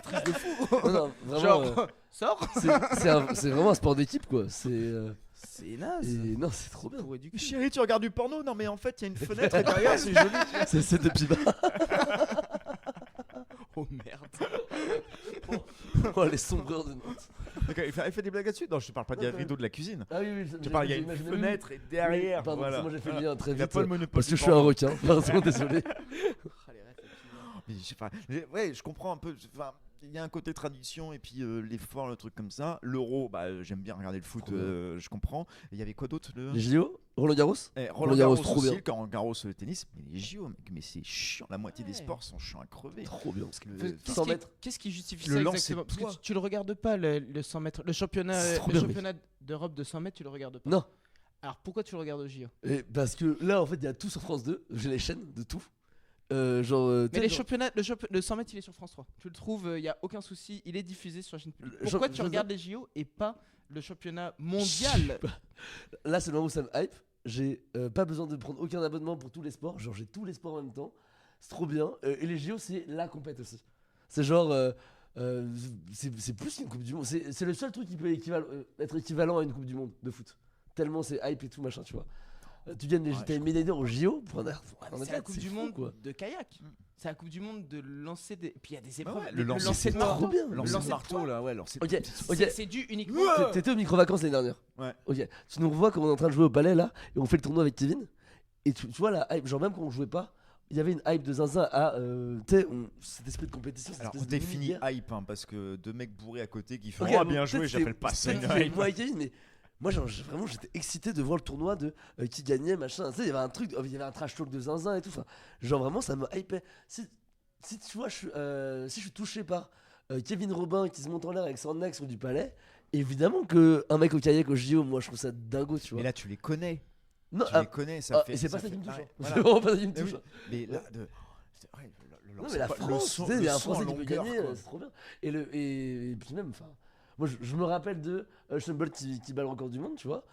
Triste de fou. Non, non, vraiment. Genre, sors. C'est vraiment un sport d'équipe, quoi. C'est naze. Et non, c'est trop bien. Pour éduquer. Chérie, tu regardes du porno? Non, mais en fait, il y a une fenêtre et derrière, c'est joli. tu vois. C'est depuis bas. Oh merde. Oh, les sombreurs de Nantes. D'accord, il fait des blagues là-dessus? Non, je te parle pas des rideaux de la cuisine. Ah oui, oui. Tu parles, il y a une fenêtre et derrière. Oui, pardon, voilà. c'est moi j'ai fait le lien très Il a vite. pas le monopole Parce que du je suis un porno. requin. Pardon, désolé. Ah, les refs, effectivement. Mais je sais pas. Ouais, je comprends un peu. Enfin, il y a un côté tradition et puis l'effort, le truc comme ça. L'euro, bah, j'aime bien regarder le foot, Trop bien. Je comprends. Et il y avait quoi d'autre Les JO Roland Garros Roland Garros, trop aussi, bien. quand Garros le tennis, mais les JO, mec, mais c'est chiant. La moitié des Ouais. sports sont chiants à crever. Trop bien. Parce que Qu'est-ce 100 qui- mètres. Qu'est-ce qui justifie Le ça lancer exactement? de Parce que poids. tu le regardes pas le 100 mètres, le championnat, C'est trop le bien, championnat d'Europe de 100 mètres, tu le regardes pas. Non. Alors pourquoi tu le regardes au JO? Et parce que là, en fait, il y a tout sur France 2. J'ai les chaînes de tout. Mais tu sais, les genre- championnats, le 100 mètres, il est sur France 3. Tu le trouves, il y a aucun souci, il est diffusé sur la chaîne publique. Le Pourquoi champ- tu je regardes les JO et pas le championnat mondial? Là, c'est le moment où ça me hype. J'ai pas besoin de prendre aucun abonnement pour tous les sports. Genre, j'ai tous les sports en même temps. C'est trop bien. Et les JO, c'est la compète aussi. C'est genre. C'est plus qu'une Coupe du Monde. C'est le seul truc qui peut être équivalent à une Coupe du Monde de foot. Tellement c'est hype et tout, machin, tu vois. Tu gagnes Ouais, t'as une médaille d'or au JO pour un C'est la Coupe du Monde quoi. de kayak. C'est la Coupe du Monde de lancer des. Puis il y a des Bah épreuves. ouais, le lancer de de marteau. Trop bien. Lancer lancer de de marteau, poids. là, ouais, lancer de- Ok, ok. C'est dû uniquement. T'étais aux micro-vacances l'année dernière. Ouais. Ok. Tu nous revois quand on est en train de jouer au palais là, et on fait le tournoi avec Kevin. Et tu vois la hype, genre même quand on jouait pas, il y avait une hype de zinzin à. Tu sais, cet esprit de compétition. cette Alors, on espèce de définit mini-guerre. hype, hein, parce que deux mecs bourrés à côté qui font Ok, Ah, bon, bien peut-être joué, j'appelle pas ça une peut-être que hype. moi et Kevin, mais moi genre, vraiment j'étais excité de voir le tournoi de qui gagnait machin. Tu sais, il y avait un truc, il y avait un trash talk de zinzin et tout. Enfin, genre vraiment ça me hypait. Si tu vois, si je suis touché par Kevin Robin qui se monte en l'air avec son axe sur du palais, évidemment que un mec au kayak au JO, moi je trouve ça dingo, tu vois. Mais là, tu les connais. Non, Tu les connais, ça fait. et c'est pas ça ça qui fait- me touche. ouais, hein. voilà. C'est vraiment pas ça qui me Eh oui, touche. hein. Mais là, c'est vrai, le Non lancer mais la de poids- France, son- tu sais, il y a un son en Français qui peut longueur, gagner, quoi. c'est trop bien. Et puis même, enfin, moi je me rappelle de Usain Bolt qui bat le record du monde, tu vois.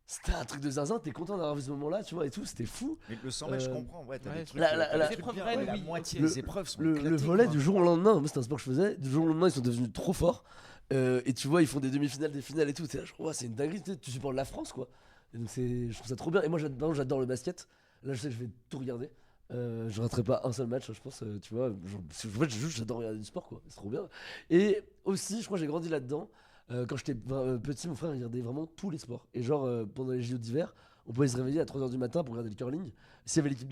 C'était un truc de zinzin, t'es content d'avoir vu ce moment-là, tu vois, et tout, c'était fou. Mais le 100 mètres, je Euh, comprends. Ouais, t'as ouais, des trucs. la- t'as la- des trucs épreuves bien, reines, ouais, la oui. moitié Le- des épreuves sont Le éclatées, volet quoi. du jour au lendemain, moi c'était un sport que je faisais, du jour au lendemain ils sont devenus trop forts. Et tu vois, ils font des demi-finales, des finales et tout. T'es là, genre, ouais, c'est une dinguerie, tu supportes la France quoi. Et donc je trouve ça trop bien. Et moi j'adore le basket. Là je sais que je vais tout regarder. Je raterai pas un seul match, je pense, tu vois. Parce que, en fait, j'adore regarder du sport quoi, c'est trop bien. Et aussi, je crois que j'ai grandi là-dedans. Quand j'étais petit, mon frère regardait vraiment tous les sports. Et genre, pendant les JO d'hiver, on pouvait se réveiller à 3h du matin pour regarder le curling. S'il y avait l'équipe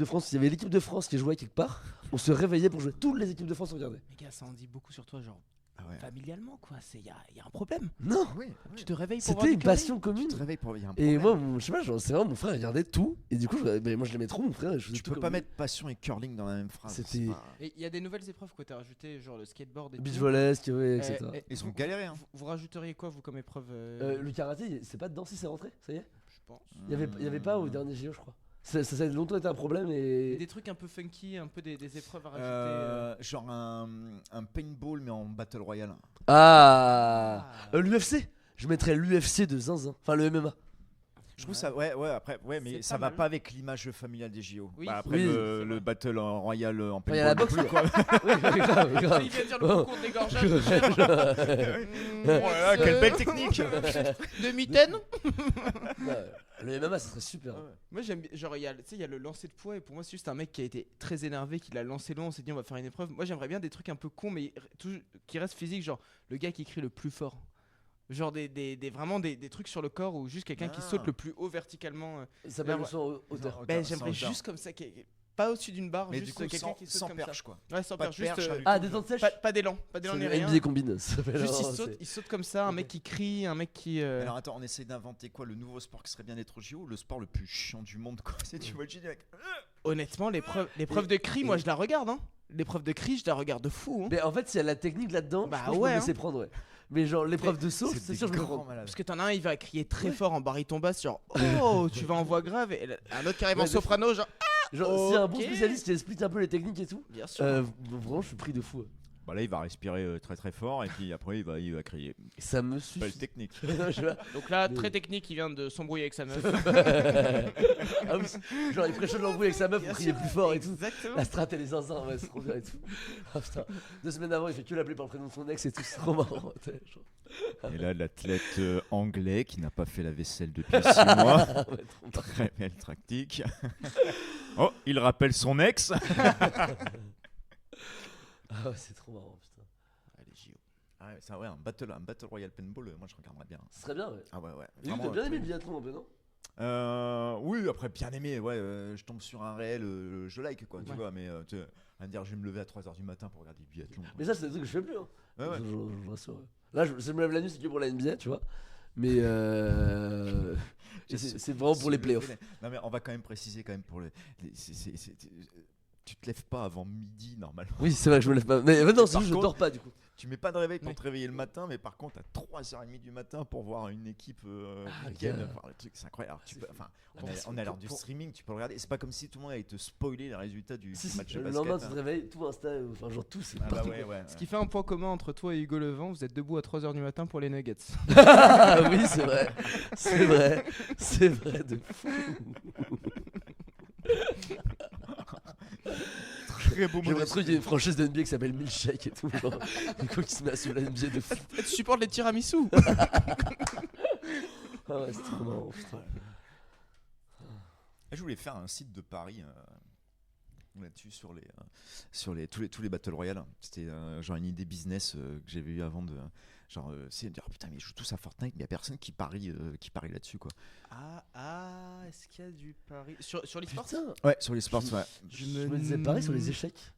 de France qui jouait quelque part, on se réveillait pour jouer. Toutes les équipes de France on regardait. Mais gars, ça en dit beaucoup sur toi, genre Ah ouais. familialement quoi. Il y a un problème. Non, Oui, Tu te réveilles pour voir c'était du une curling. passion Tu commune. te réveilles pour. Il y a un Et problème. moi, je sais pas, genre, c'est vraiment mon frère regardait tout. Et du coup, moi je l'aimais trop, mon frère. Et je faisais Tu tout peux comme pas lui. mettre passion et curling dans la même phrase. C'était- c'est pas- Et il y a des nouvelles épreuves que t'as rajoutées, genre le skateboard et Beach tout. volley, ski, ouais, etc. Ils ont galéré, hein. Vous rajouteriez quoi vous comme épreuve Le karaté, c'est pas dedans si c'est rentré, ça y est. Je pense. Il y avait pas au dernier JO, je crois. Ça a longtemps été un problème Et et. des trucs un peu funky, un peu des épreuves à rajouter. Genre un paintball mais en battle royale. Ah, L'UFC. Je mettrais l'UFC de zinzin. Enfin, le MMA. Je trouve ça, ouais, après, ouais, mais C'est ça pas va mal. pas avec l'image familiale des JO. Oui. Bah, après Oui, le, c'est le vrai. battle en royal en Il y a la paintball boxe, non plus, quoi. Oui, grave, grave. Il vient de dire le concours de dégorgeage de Oh là là, quelle belle technique. de mitaine. Ouais, le MMA, ça serait super. Moi j'aime bien, genre il y a le lancer de poids et pour moi c'est juste un mec qui a été très énervé, qui l'a lancé loin, on s'est dit on va faire une épreuve. Moi j'aimerais bien des trucs un peu cons mais qui restent physiques, genre le gars qui crie le plus fort. Genre vraiment des trucs sur le corps ou juste quelqu'un qui Ah. saute le plus haut verticalement. Ça s'appelle Là, le son hauteur. Non, Ben, Hauteur, j'aimerais sans hauteur. juste comme ça Pas au-dessus d'une barre, Mais du juste coup, quelqu'un sans, qui saute sans comme perche, quoi. ça. Ouais, sans Pas de perche, juste perche, rien du Ah, tout. détente sèche. pas d'élan C'est ni le rien. NBA combine. Ça s'appelle, Juste alors, c'est- il saute comme ça, un mec qui crie, un mec qui. Alors attends, on essaie d'inventer quoi, le nouveau sport qui serait bien d'être au JO, le sport le plus chiant du monde, quoi. C'est tu vois le mec. Honnêtement, l'épreuve de cri, moi je la regarde. Hein. L'épreuve de cri, je la regarde de fou. Hein. Mais en fait, s'il y a la technique là-dedans, Bah je pense que ouais, je me laisser prendre, ouais. Mais genre, l'épreuve de saut, c'est sûr, je me prends. Parce que t'en as un, il va crier très fort en baryton basse, genre oh, tu vas en voix grave, et un autre qui arrive en Ouais, de soprano, genre Genre, s'il y a un bon Ok. spécialiste qui explique un peu les techniques et tout, bien sûr. vraiment, je suis pris de fou. Bah là, il va respirer très très fort et puis après, il va crier. Et ça me Pas le suffit. technique. Je vois. Donc là, Mais- très technique, il vient de s'embrouiller avec sa meuf. Ah oui, genre, il préchauffe l'embrouille avec sa meuf pour crier plus fort et tout. Exactement. La strat et les zinzins, ouais, c'est trop bien et tout. Ah putain, 2 semaines avant, il fait que l'appeler par le prénom de son ex et tout, c'est trop marrant. Genre. Et là, l'athlète anglais qui n'a pas fait la vaisselle depuis 6 mois. Ah ouais, trop marrant. Très belle tactique. Oh, il rappelle son ex. Ah ouais, c'est trop marrant, putain. Allez, JO. Ah ouais, ça, ouais, un battle royale paintball, moi je regarderais bien. Ce serait bien, ouais. Ah ouais, ouais. Et lui, Vraiment, t'as bien aimé tous le les- biathlon un peu, non? Oui, après bien aimé, ouais, je tombe sur un réel, je like quoi, tu Ouais. vois, mais tu sais, à me dire je vais me lever à 3h du matin pour regarder du biathlon. Mais ça, c'est des trucs que je fais plus. Hein. Ouais, ouais. Je vous rassure. Ouais. Là, si je me lève la nuit, c'est que pour la NBA, tu vois. Mais c'est vraiment pour les playoffs. Non mais on va quand même préciser quand même pour tu te lèves pas avant midi normalement. Oui, c'est vrai que je me lève pas. Mais non, c'est Par juste, je contre- dors pas du coup. Tu mets pas de réveil pour Ouais. te réveiller le matin, mais par contre à 3h30 du matin pour voir une équipe Ah, week-end, gars. enfin, le truc c'est incroyable. Tu C'est peux- fou. enfin, Ah, on mais est c'est à l'heure pour- du pour- streaming, tu peux le regarder. C'est pas comme si tout le monde allait te spoiler les résultats du Si, si, match de le basket. lendemain, tu hein. te réveilles, tout Insta, enfin, genre tout, c'est Ah bah partout. ouais, ouais. Ce qui fait un point commun entre toi et Hugo Levent, vous êtes debout à 3h du matin pour les Nuggets. Ah oui, c'est vrai. C'est vrai. C'est vrai de fou. Très beau J'aimerais trop qu'il y ait une franchise d'NBA qui s'appelle Milkshake et tout. Genre, du coup, qui se met à suivre la NBA de fou. Tu supportes les tiramisu. Ah ouais, c'est trop marrant, putain. Je voulais faire un site de Paris là-dessus sur tous les battle royale. C'était genre une idée business que j'avais eu avant de genre c'est de dire oh, putain mais ils jouent tous à Fortnite mais il y a personne qui parie là-dessus quoi. Est-ce qu'il y a du pari sur l'e-sport? Putain, Ouais, sur les sports ouais. je me disais pareil sur les échecs.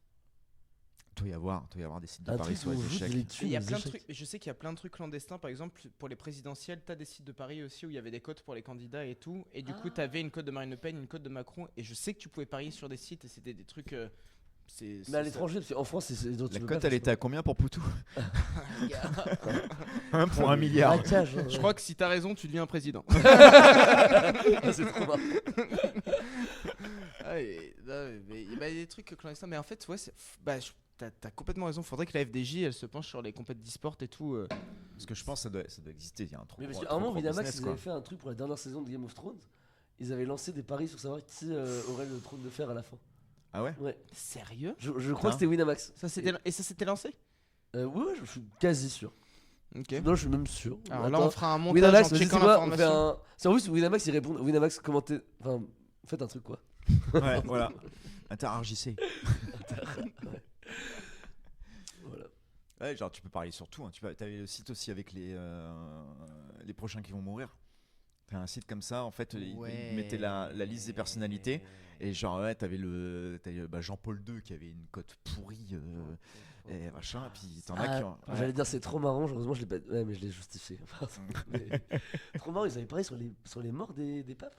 Doit y avoir des sites de Un paris truc sur où les on joue échecs. des Il thunes, y a des plein de échecs. trucs. Je sais qu'il y a plein de trucs clandestins. Par exemple, pour les présidentielles, t'as des sites de paris aussi où il y avait des cotes pour les candidats et tout. Et du coup, t'avais une cote de Marine Le Pen, une cote de Macron. Et je sais que tu pouvais parier sur des sites et c'était des trucs. Mais à l'étranger, parce qu'en France, c'est donc tu La peux cote pas elle était à faire combien pour Poutou? Gars. 1 pour ça. 1 milliard. Braquage, hein, Je crois que si t'as raison, tu deviens président. Ah, c'est trop marrant. Mais il y a des trucs clandestins. Mais en fait, ouais, t'as complètement raison. Faudrait que la FDJ elle se penche sur les compètes d'e-sport et tout. Parce que je pense que ça doit exister, il y a un trop Mais parce gros- qu'à un trop moment, gros Winamax, business, ils quoi. avaient fait un truc pour la dernière saison de Game of Thrones. Ils avaient lancé des paris sur savoir qui aurait le trône de fer à la fin. Ah ouais? Ouais. Sérieux? Je crois Putain. que c'était Winamax. Ça s'était lancé? Ouais, je suis quasi sûr. Ok. Non, je suis même sûr. Alors là, Attends. on fera un montage Winamax, en vas-y, checkant c'est quoi, on fait l'information. un. C'est en plus Winamax, ils répondent. Winamax, commentez. Enfin, faites un truc quoi. Ouais, voilà. Interagissez. Voilà. Ouais, genre tu peux parier sur tout. Hein. T'avais le site aussi avec les prochains qui vont mourir. T'as un site comme ça, en fait, ils mettaient la liste des personnalités. Et genre, ouais, t'avais Jean-Paul II qui avait une cote pourrie. Et machin. Et puis t'en as qui ont. Ouais. J'allais dire c'est trop marrant, heureusement je l'ai pas. Ouais, mais je l'ai justifié. Mais- Trop marrant, ils avaient parlé sur les morts des papes.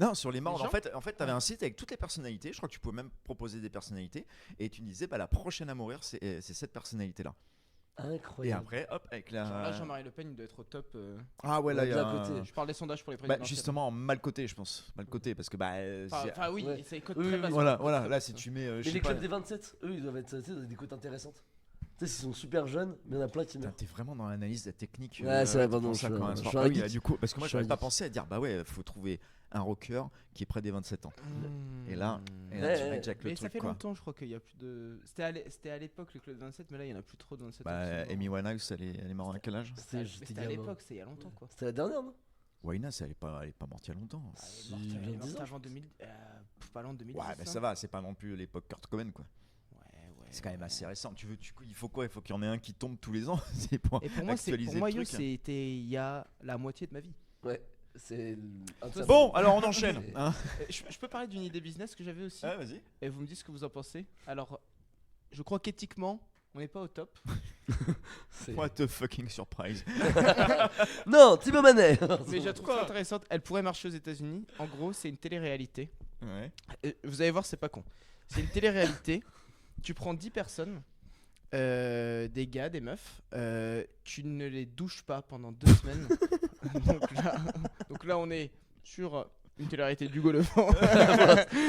Non, sur les morts. gens En fait, t'avais un site avec toutes les personnalités. Je crois que tu pouvais même proposer des personnalités. Et tu disais, bah, la prochaine à mourir, c'est cette personnalité-là. Et Incroyable. après, hop, avec la. Genre là, Jean-Marie Le Pen, il doit être au top. Ah ouais, là, Ouais, il y a bien à un- côté. Je parle des sondages pour les Bah, présidentielles. justement, mal coté, je pense. Mal coté, parce que bah. Enfin, oui, Ouais. c'est cote Oui, très oui, basse. voilà, Cote voilà. très Là, basse. si tu mets. je Mais sais les pas, clubs des 27, eux, ils doivent être des côtes intéressantes. Tu sais, ils sont super jeunes, mais il y en a plein qui putain, meurent. t'es vraiment dans l'analyse de la technique. Ouais, c'est vrai, t'es pardon, pour ça, je suis quand un- même. je suis Ah un oui, geek. du coup, parce que moi, Je suis j'aurais un pas geek. pensé à dire, bah ouais, faut trouver un rocker qui est près des 27 ans. Mmh. Et là, tu Ouais, hijack le Mais ça truc, fait quoi. longtemps, je crois qu'il y a plus de. C'était à l'époque le club 27, mais là il y en a plus trop de 27. Bah, ans, Amy Winehouse, elle est morte à quel âge? C'était à l'époque, c'est il y a longtemps quoi. C'était la dernière, non? Winehouse, elle est pas morte il y a longtemps. Ah, Si, elle est bien morte 10 ans, avant 2000. Pas loin de 2010. Ouais, mais ça va, c'est pas non plus l'époque Kurt Cobain, quoi. Ouais. C'est quand même assez récent. Il faut quoi? Il faut qu'il y en ait un qui tombe tous les ans. C'est pour Et pour moi, actualiser pour moi, le Yo, truc. c'était il y a la moitié de ma vie. Ouais. C'est Bon, alors on enchaîne. Hein. Je peux parler d'une idée business que j'avais aussi Ouais, vas-y. et vous me dites ce que vous en pensez. Alors, je crois qu'éthiquement, on n'est pas au top. What a fucking surprise. Non, Thibaut Manet. Mais je la trouve très intéressante. Elle pourrait marcher aux États-Unis. En gros, c'est une télé-réalité. Ouais. Vous allez voir, c'est pas con. C'est une télé-réalité. Tu prends 10 personnes, des gars, des meufs. Tu ne les douches pas pendant 2 semaines. donc là, on est sur une télé-réalité d'Hugo Levent.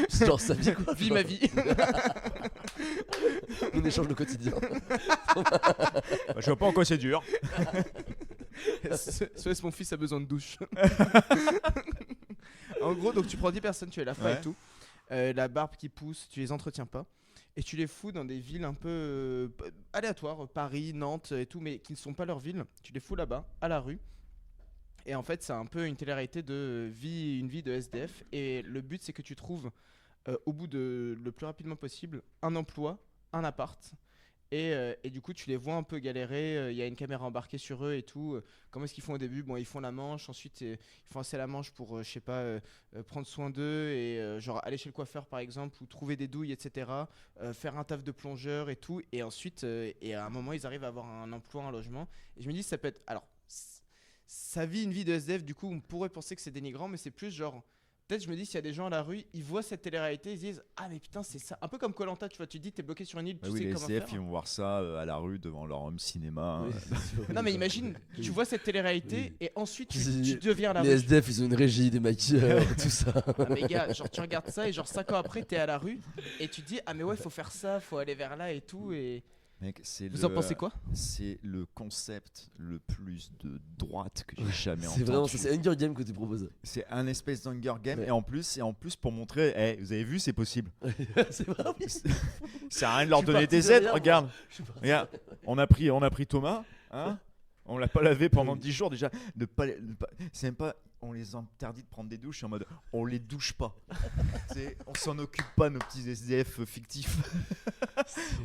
C'est genre sa vie quoi. Vie ma vie. On échange le quotidien. Bah, je vois pas en quoi c'est dur. SOS mon fils a besoin de douche. En gros, donc tu prends 10 personnes, tu es la fin Ouais. et tout. La barbe qui pousse, tu les entretiens pas. Et tu les fous dans des villes un peu aléatoires, Paris, Nantes et tout, mais qui ne sont pas leurs villes. Tu les fous là-bas, à la rue. Et en fait, c'est un peu une télé-réalité de une vie de SDF. Et le but, c'est que tu trouves, au bout de le plus rapidement possible, un emploi, un appart. Et du coup, tu les vois un peu galérer. Il y a une caméra embarquée sur eux et tout. Comment est-ce qu'ils font au début? Bon, ils font la manche. Ensuite, ils font assez la manche pour, je sais pas, prendre soin d'eux et genre aller chez le coiffeur par exemple ou trouver des douilles, etc. Faire un taf de plongeur et tout. Et ensuite, et à un moment, ils arrivent à avoir un emploi, un logement. Et je me dis, ça peut être. Alors, ça vit une vie de SDF. Du coup, on pourrait penser que c'est dénigrant, mais c'est plus genre. Peut-être je me dis s'il y a des gens à la rue, ils voient cette télé-réalité, ils se disent ah mais putain c'est ça, un peu comme Koh-Lanta, tu vois, tu te dis t'es bloqué sur une île, tu Oui, sais les comment SDF, faire. ils vont voir ça à la rue devant leur home cinéma. Oui, c'est sûr. Non mais imagine, tu vois cette télé-réalité Oui. et ensuite C'est- tu deviens la Les rue. SDF, ils ont une régie, des maquilleurs, tout ça. Ah, mais gars, genre tu regardes ça et genre 5 ans après t'es à la rue et tu te dis ah mais ouais faut faire ça, faut aller vers là et tout et Mec, c'est vous en pensez quoi? C'est le concept le plus de droite que j'ai jamais C'est entendu. vraiment ça, c'est Hunger Game que tu proposes. C'est un espèce d'Hunger Game Ouais. et en plus pour montrer, vous avez vu, c'est possible. C'est vrai, oui. C'est rien de leur Je suis donner parti des derrière, aides. moi. Regarde, Je sais pas. regarde, on a pris Thomas, hein. On l'a pas lavé pendant 10 jours déjà. C'est même pas. On les interdit de prendre des douches en mode on les douche pas. On s'en occupe pas nos petits SDF fictifs.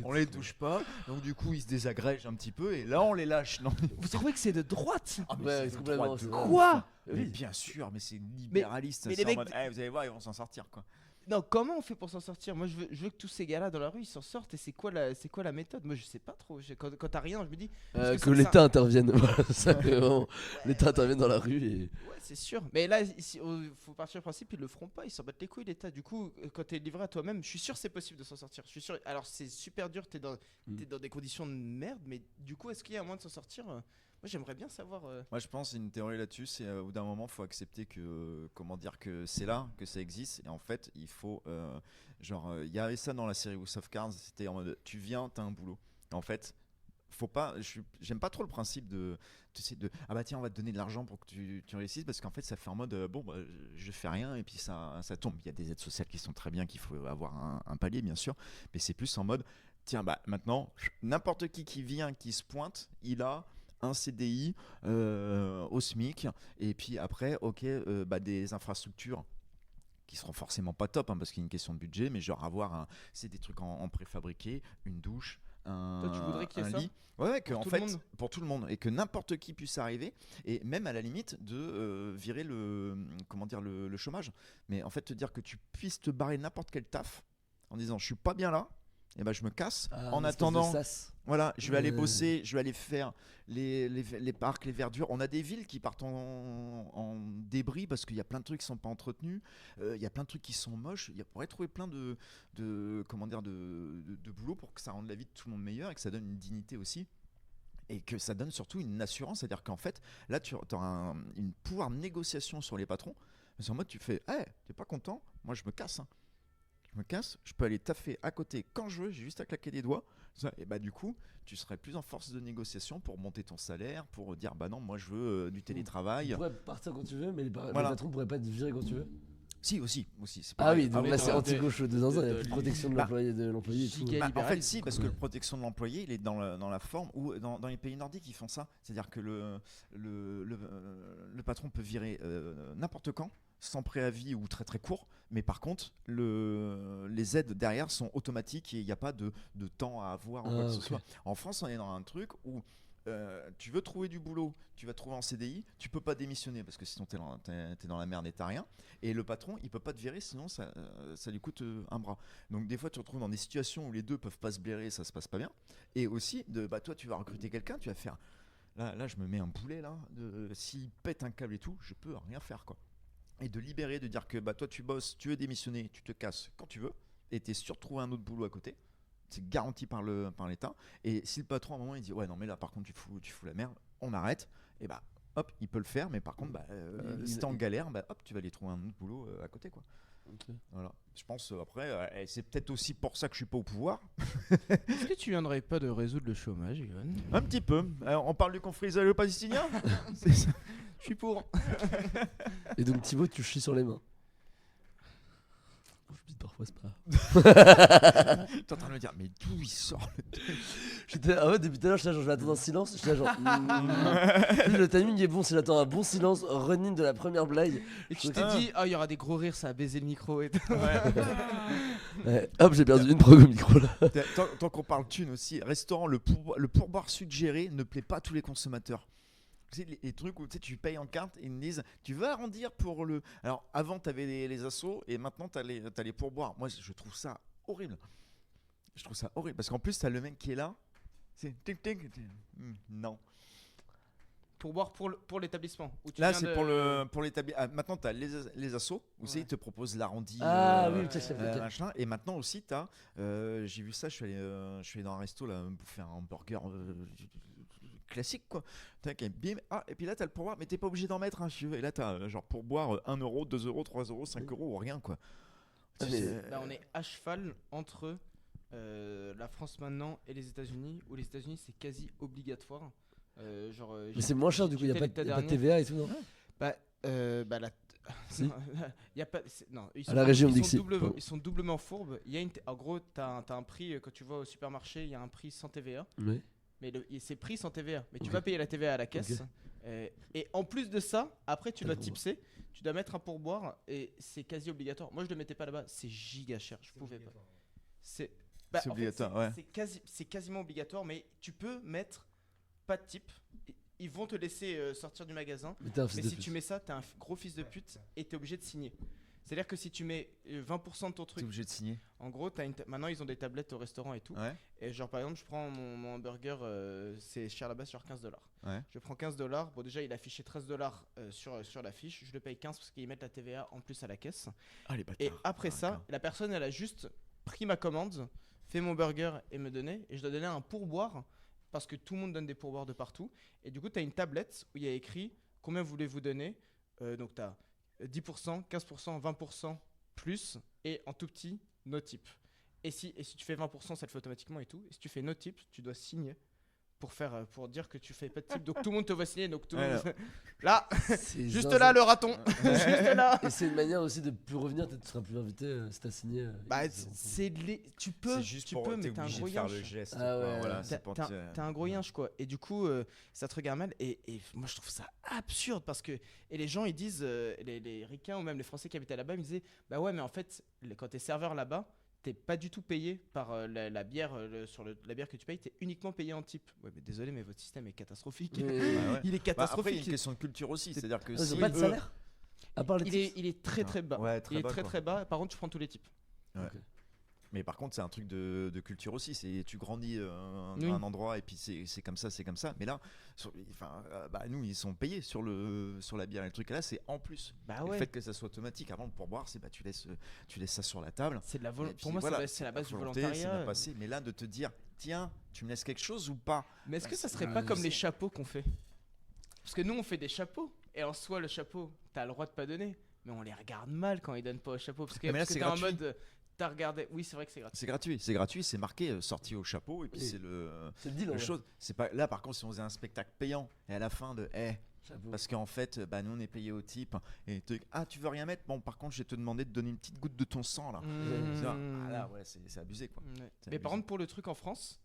On les douche pas. Donc du coup ils se désagrègent un petit peu et là on les lâche. Non. Vous trouvez que c'est de droite? Ah, mais Ouais, c'est de complètement, droite de c'est ouf. vrai. Quoi? Mais Oui. bien sûr, mais c'est libéraliste. mais c'est les en mecs- mode, vous allez voir, ils vont s'en sortir quoi. Non, comment on fait pour s'en sortir? Moi je veux que tous ces gars là dans la rue ils s'en sortent et c'est quoi la méthode? Moi je sais pas trop. Quand t'as rien, je me dis parce Que ça- l'État intervienne. Voilà, ça, vraiment. L'État intervienne dans la rue et. ouais, c'est sûr. Mais là, ici, faut partir du principe, ils le feront pas, ils s'en battent les couilles, l'État. Du coup, quand t'es livré à toi-même, je suis sûr c'est possible de s'en sortir. Je suis sûr. Alors, c'est super dur, t'es dans des conditions de merde, mais du coup, est-ce qu'il y a un moyen de s'en sortir? Moi, j'aimerais bien savoir. Moi je pense une théorie là-dessus, c'est au bout d'un moment faut accepter que que c'est là, que ça existe et en fait il faut il y avait ça dans la série House of Cards, c'était en mode tu viens, t'as un boulot. Et en fait faut pas, j'aime pas trop le principe de tu sais, ah bah tiens on va te donner de l'argent pour que tu réussisses parce qu'en fait ça fait en mode je fais rien et puis ça tombe. Il y a des aides sociales qui sont très bien, qu'il faut avoir un palier bien sûr, mais c'est plus en mode tiens bah maintenant n'importe qui vient, qui se pointe, il a un CDI au SMIC et puis après des infrastructures qui seront forcément pas top parce qu'il y a une question de budget, mais genre c'est des trucs en préfabriqué, une douche, Toi, tu voudrais qu'il y ait un ça lit. Ouais, que Pour en tout le fait monde pour tout le monde et que n'importe qui puisse arriver et même à la limite de virer le chômage, mais en fait te dire que tu puisses te barrer n'importe quel taf en disant je suis pas bien là. Et ben je me casse en attendant. Voilà, je vais aller bosser, je vais aller faire les parcs, les verdures. On a des villes qui partent en débris parce qu'il y a plein de trucs qui sont pas entretenus. Il y a plein de trucs qui sont moches. On pourrait trouver plein de boulot pour que ça rende la vie de tout le monde meilleure et que ça donne une dignité aussi. Et que ça donne surtout une assurance. C'est-à-dire qu'en fait, là, tu auras une pouvoir de négociation sur les patrons. C'est en mode, tu fais, t'es pas content? Moi, je me casse. Je me casse, je peux aller taffer à côté quand je veux, j'ai juste à claquer des doigts. Et bah du coup, tu serais plus en force de négociation pour monter ton salaire, pour dire bah non, moi je veux du télétravail. Tu pourrais partir quand tu veux, mais les Voilà. patrons pourraient pas te virer quand tu veux. Si, aussi. C'est Ah pareil. oui, donc oui, là dans c'est la- anti-gauche de zinzin, il n'y a plus de de- protection de bah, l'employé et tout. giga- En fait, libéralisme, si, quoi. parce que Ouais. la protection de l'employé, il est dans la forme où dans les pays nordiques, ils font ça. C'est-à-dire que le patron peut virer n'importe quand, sans préavis ou très très court, mais par contre, les aides derrière sont automatiques et il n'y a pas de temps à avoir ou quoi que ce ok. soit. En France, on est dans un truc où tu veux trouver du boulot, tu vas trouver en CDI, tu peux pas démissionner parce que sinon t'es dans la merde et t'as rien. Et le patron, il peut pas te virer, sinon ça lui coûte un bras. Donc des fois, tu te retrouves dans des situations où les deux peuvent pas se blairer, ça se passe pas bien. Et aussi, toi, tu vas recruter quelqu'un, tu vas faire. Là, je me mets un boulet là. S'il pète un câble et tout, je peux rien faire quoi. Et de libérer, de dire que toi, tu bosses, tu veux démissionner, tu te casses quand tu veux, et t'es sûr de trouver un autre boulot à côté. C'est garanti par l'État. Et si le patron à un moment il dit ouais non mais là par contre tu fous la merde, on arrête. Et hop il peut le faire, mais par contre si t'es en galère, hop tu vas aller trouver un autre boulot à côté quoi. Ok. Voilà. Je pense après c'est peut-être aussi pour ça que je suis pas au pouvoir. Est-ce que tu viendrais pas de résoudre le chômage, Ivan? Un petit peu. On parle du conflit israélo-palestinien. C'est ça. Je suis pour. Et donc Thibaut, tu chies sur les mains. Je dis parfois c'est pas. T'es en train de me dire mais d'où il sort Depuis tout à l'heure, je vais attendre un silence. Je suis là genre. Plus le timing est bon, si j'attends un bon silence, running de la première blague. Et tu t'es dit, il y aura des gros rires, ça a baisé le micro et tout. Ouais, hop, j'ai perdu une prog au micro là. Tant qu'on parle thune aussi, restaurant, le pourboire suggéré ne plaît pas à tous les consommateurs. Tu sais, les trucs où tu payes en carte et ils me disent tu veux arrondir pour le. Alors avant t'avais les assos et maintenant t'as les pourboires. Moi je trouve ça horrible. Je trouve ça horrible parce qu'en plus t'as le mec qui est là. C'est non. Pour boire pour l'établissement. Là c'est pour l'établissement. Maintenant t'as les assos où ils te proposent l'arrondi. Oui, c'est machin. Et maintenant aussi t'as. J'ai vu ça. Je suis allé dans un resto là pour faire un burger. Classique quoi. Bim. Et puis là t'as le pourboire, mais t'es pas obligé d'en mettre si tu veux. Et là t'as genre pourboire 1€, 2€, 3€, 5€ ou rien quoi. On est à cheval entre la France maintenant et les États-Unis, où les États-Unis c'est quasi obligatoire. Mais c'est moins cher du coup, il n'y a pas de TVA et tout, non? Si. Y a pas, non, à la région ils sont doublement fourbes. En gros, t'as un prix, quand tu vas au supermarché, il y a un prix sans TVA. Oui. Mais c'est pris sans TVA. Mais tu vas payer la TVA à la caisse. Et en plus de ça, après tu dois tipser, tu dois mettre un pourboire et c'est quasi obligatoire. Moi je le mettais pas là-bas, c'est giga cher, je pouvais pas. C'est obligatoire, c'est quasiment obligatoire, mais tu peux mettre pas de type. Ils vont te laisser sortir du magasin. Mais si tu mets ça, t'es un gros fils de pute et t'es obligé de signer. C'est-à-dire que si tu mets 20% de ton truc, t'es obligé de signer. En gros, maintenant ils ont des tablettes au restaurant et tout. Ouais. Et genre par exemple, je prends mon hamburger, c'est cher là-bas, sur $15. Ouais. Je prends $15. Bon déjà, il affichait $13 sur la fiche. Je le paye 15 parce qu'ils mettent la TVA en plus à la caisse. Ah les bâtards. Et après ça, la personne elle a juste pris ma commande, fait mon burger et me donnait. Et je dois donner un pourboire parce que tout le monde donne des pourboires de partout. Et du coup, tu as une tablette où il y a écrit combien voulez-vous donner. Donc tu as 10%, 15%, 20% plus et en tout petit, no tip. Et si tu fais 20%, ça le fait automatiquement et tout. Et si tu fais no tip, tu dois signer pour dire que tu fais pas de tip. Donc tout le monde te voit signer. Donc tout le monde... Là, juste là le raton. Juste là. Et c'est une manière aussi de plus revenir. Peut-être tu seras plus invité si t'as signé. Tu peux, mais t'es un gros le geste. Ah ouais, voilà, t'es un gros yinche quoi. Et du coup, ça te regarde mal. Et moi je trouve ça absurde parce que les gens ils disent, les ricains ou même les Français qui habitaient là-bas, ils me disaient bah ouais mais en fait quand t'es serveur là-bas, t'es pas du tout payé par la bière, la bière que tu payes, t'es uniquement payé en type. Ouais, mais désolé, mais votre système est catastrophique. Il est catastrophique. Après, il y a une question de culture aussi, c'est-à-dire que ils ont pas de salaire. À part les il est très très bas. Ouais, il est très bas. Par contre, tu prends tous les types. Ouais. Okay. Mais par contre, c'est un truc de culture aussi. C'est tu grandis à un endroit et puis c'est comme ça. Mais là, nous, ils sont payés sur la bière et le truc. Et là, c'est en plus. Le fait que ça soit automatique. Avant, pour boire, c'est tu laisses ça sur la table. C'est de la pour moi, c'est la base du volontariat. Mais là, de te dire, tiens, tu me laisses quelque chose ou pas. Mais est-ce que ça serait pas comme les chapeaux qu'on fait? Parce que nous, on fait des chapeaux. Et en soi, le chapeau, t'as le droit de pas donner. Mais on les regarde mal quand ils donnent pas au chapeau. Parce que t'es en mode. T'as regardé. Oui, c'est vrai que c'est gratuit. C'est gratuit, c'est marqué sorti au chapeau et puis c'est le deal. Chose. C'est pas là par contre si on faisait un spectacle payant et à la fin de parce qu'en fait nous on est payé au type et tu veux rien mettre, bon par contre je vais te demander de donner une petite goutte de ton sang là. Là ouais, c'est abusé quoi. Mais par contre pour le truc en France,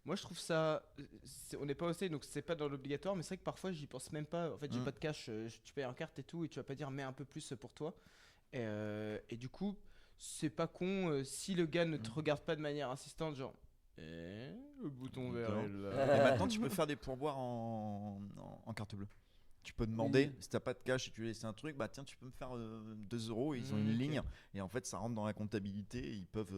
moi je trouve ça on n'est pas aussi donc c'est pas dans l'obligatoire, mais c'est vrai que parfois j'y pense même pas. En fait j'ai pas de cash, tu payes en carte et tout et tu vas pas dire mets un peu plus pour toi et du coup c'est pas con si le gars ne te regarde pas de manière insistante, genre Le bouton vert Non. est là. Et maintenant, tu peux faire des pourboires en carte bleue. Tu peux demander, Oui. si t'as pas de cash et tu veux laisser un truc, bah tiens, tu peux me faire 2 euros. Ils ont une Ok. ligne et en fait, ça rentre dans la comptabilité. Et ils peuvent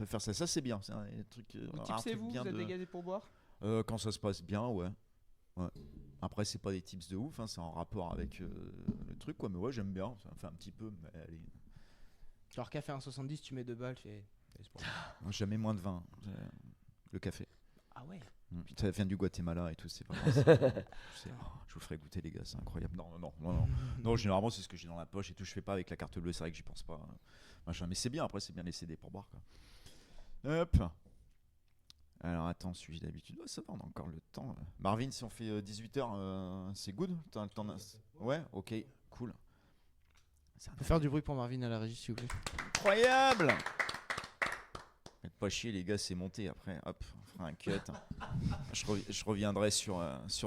faire ça. Ça, c'est bien. C'est un des trucs. Vous un tipsez truc vous bien êtes de- des gars des pourboires Quand ça se passe bien, ouais. Après, c'est pas des tips de ouf, hein, c'est en rapport avec le truc, quoi. Mais ouais, j'aime bien. Ça me fait un petit peu. Mais allez, Genre café 1,70, tu mets 2 balles, tu fais. C'est pour moi. jamais moins de 20. Le café. Ah ouais. Ça vient du Guatemala et tout, c'est vraiment. Je vous ferai goûter, les gars, c'est incroyable. Non, généralement, c'est ce que j'ai dans la poche et tout. Je fais pas avec la carte bleue, c'est vrai que j'y pense pas. Machin. Mais c'est bien, après, c'est bien les CD pour boire, quoi. Hop. Alors, attends, suivi d'habitude. Ouais, ça va, on a encore le temps. Marvin, si on fait 18h, c'est good. Ouais, ok, cool. C'est On peut faire du bruit pour Marvin à la régie, s'il vous plaît. incroyable. Faites pas chier, les gars, c'est monté. Après, hop, on fera un cut. Je reviendrai sur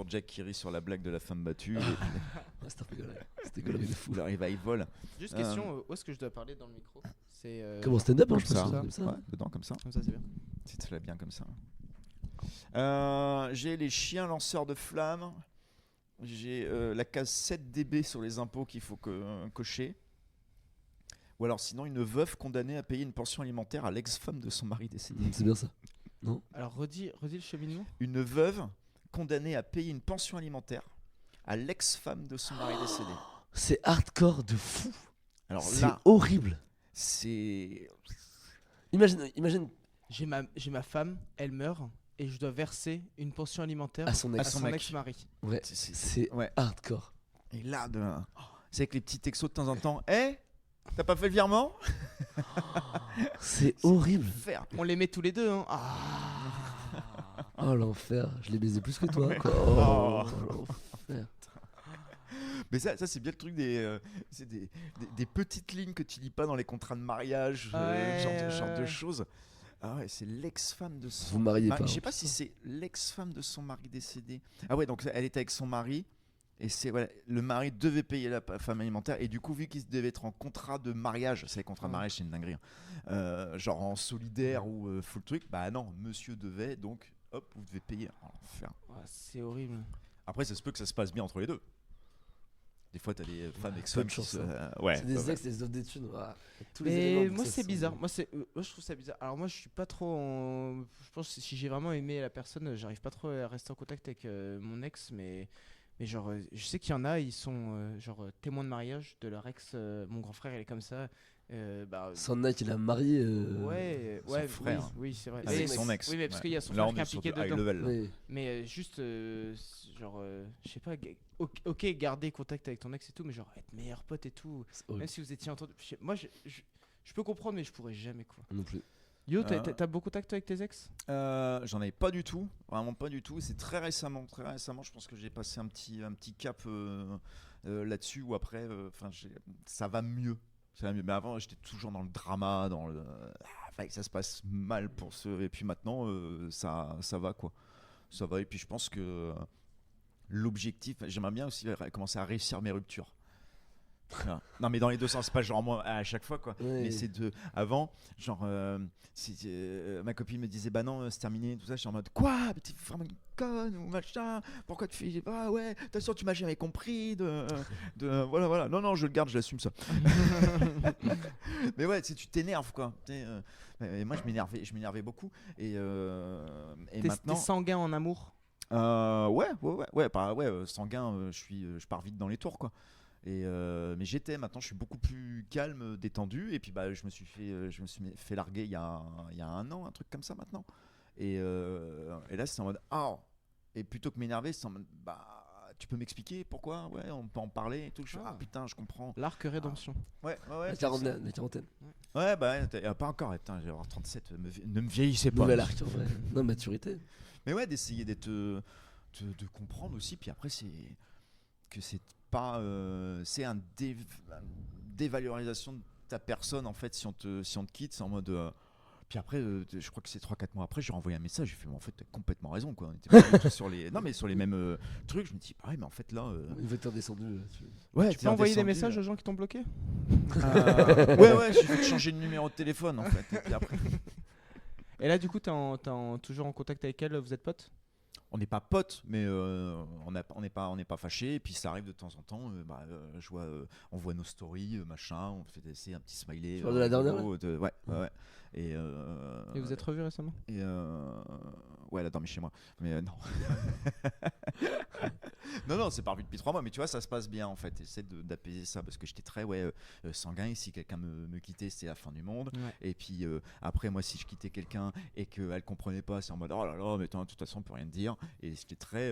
Jack qui rit sur la blague de la femme battue. Et puis, C'était gaulerie de fou. le revival. Juste question, où est-ce que je dois parler dans le micro C'est Comme stand-up, hein, Comme je pense. ça. Comme ça. Ouais, dedans, comme ça. Comme ça, c'est bien. C'est très bien comme ça. J'ai les chiens lanceurs de flammes. J'ai la case 7 dB sur les impôts qu'il faut cocher. Ou alors sinon une veuve condamnée à payer une pension alimentaire à l'ex-femme de son mari décédé. C'est bien ça. Alors, redis le cheminement. Une veuve condamnée à payer une pension alimentaire à l'ex-femme de son mari décédé. C'est hardcore de fou. Alors C'est là, horrible. c'est... Imagine J'ai ma femme, elle meurt, et je dois verser une pension alimentaire à son à ex. son mec. ex-mari. Ouais, c'est- c'est ouais. hardcore. Et là, c'est avec les petits textos de temps en temps. T'as pas fait le virement? C'est horrible. Faire. On les met tous les deux, hein. Oh l'enfer. Je l'ai baisé plus que toi. Quoi. Oh. L'enfer. Mais ça c'est bien le truc c'est des petites lignes que tu lis pas dans les contrats de mariage, genre de Ouais. choses. Ah ouais, c'est l'ex-femme de son Vous mariez mari. pas. Je sais hein. pas si c'est l'ex-femme de son mari décédé. Ah ouais, donc elle était avec son mari. Et le mari devait payer la femme alimentaire. Et du coup, vu qu'il devait être en contrat de mariage, c'est les contrats de mariage, c'est une dinguerie. Hein. Genre en solidaire ou full truc, bah non, monsieur devait, donc hop, vous devez payer. Oh, l'enfer. C'est horrible. Après, ça se peut que ça se passe bien entre les deux. Des fois, t'as des femmes peu ex-femmes de qui chance, se. hein. Ouais. C'est des ouais. ex, des offres d'études. Voilà. Tous les éléments Mais comme moi ça c'est sont- bizarre. Moi je trouve ça bizarre. Alors moi je suis pas trop. Je pense que si j'ai vraiment aimé la personne, j'arrive pas trop à rester en contact avec mon ex, mais genre je sais qu'il y en a, ils sont genre témoins de mariage de leur ex. Mon grand frère il est comme ça. Son mec, il a marié. Ouais, son ouais, frère. oui, c'est vrai. Avec Mais- son ex. Oui, mais parce Ouais. qu'il y a son Là, frère on qui est est sur impliqué du high dedans. level. Oui. Mais juste, genre, je sais pas, ok, garder contact avec ton ex et tout, mais genre être meilleur pote et tout, C'est horrible. même si vous étiez entendu. Moi, je peux comprendre, mais je pourrais jamais quoi. Non plus. Yo, Euh. t'as beaucoup contact avec tes ex? J'en avais pas du tout, vraiment pas du tout. C'est très récemment, je pense que j'ai passé un petit cap là-dessus où après, ça va mieux. Ça va mieux. Mais avant, j'étais toujours dans le drama, que ça se passe mal pour ceux. Et puis maintenant, ça va quoi. Ça va. Et puis je pense que l'objectif, j'aimerais bien aussi commencer à réussir mes ruptures. Voilà. Non mais dans les deux sens, c'est pas genre moi à chaque fois quoi. Ouais. Mais c'est avant, genre ma copine me disait bah non c'est terminé tout ça, je suis en mode quoi, mais t'es vraiment une conne ou machin, pourquoi tu fais ah ouais, t'as sûr tu m'as jamais compris voilà non je le garde, je l'assume ça. Mais ouais, tu t'énerves quoi. Et moi je m'énervais beaucoup et maintenant T'es sanguin en amour? sanguin, je pars vite dans les tours quoi. Mais maintenant je suis beaucoup plus calme, détendu et puis je me suis fait larguer il y a 1 an, un truc comme ça maintenant. Et là c'est en mode et plutôt que m'énerver c'est en mode tu peux m'expliquer pourquoi, ouais on peut en parler et tout. Putain je comprends. L'arc rédemption. Ouais La quarantaine. La quarantaine. ouais pas encore, putain j'ai avoir 37, ne me vieillissez pas. Nouvel arc en vrai. Non, maturité. Mais ouais, d'essayer de comprendre aussi. Puis après, c'est pas, c'est une dévalorisation de ta personne en fait. Si on te quitte, c'est en mode. Puis après, je crois que c'est 3-4 mois après, j'ai renvoyé un message. J'ai fait, mais en fait, t'as complètement raison quoi. On était pas du tout sur les mêmes trucs. Je me dis, mais en fait là. Une fois que t'es redescendu. Ouais, Tu peux envoyer des messages aux gens qui t'ont bloqué? Ouais, j'ai fait changer de numéro de téléphone en fait. Et puis après. Et là, du coup, toujours en contact avec elle, vous êtes potes? On n'est pas potes, mais on n'est pas fâchés. Et puis ça arrive de temps en temps. On voit nos stories, machin. On fait un petit smiley. Genre de la dernière, ouais. Et vous êtes revus récemment? Ouais, elle a dormi chez moi. Mais non. non, c'est pas revu depuis 3 mois. Mais tu vois, ça se passe bien en fait. J'essaie d'apaiser ça parce que j'étais très sanguin. Et si quelqu'un me quittait, c'était la fin du monde. Ouais. Et puis après, moi, si je quittais quelqu'un et qu'elle comprenait pas, c'est en mode oh là là, mais de toute façon, on peut rien te dire. Et j'étais très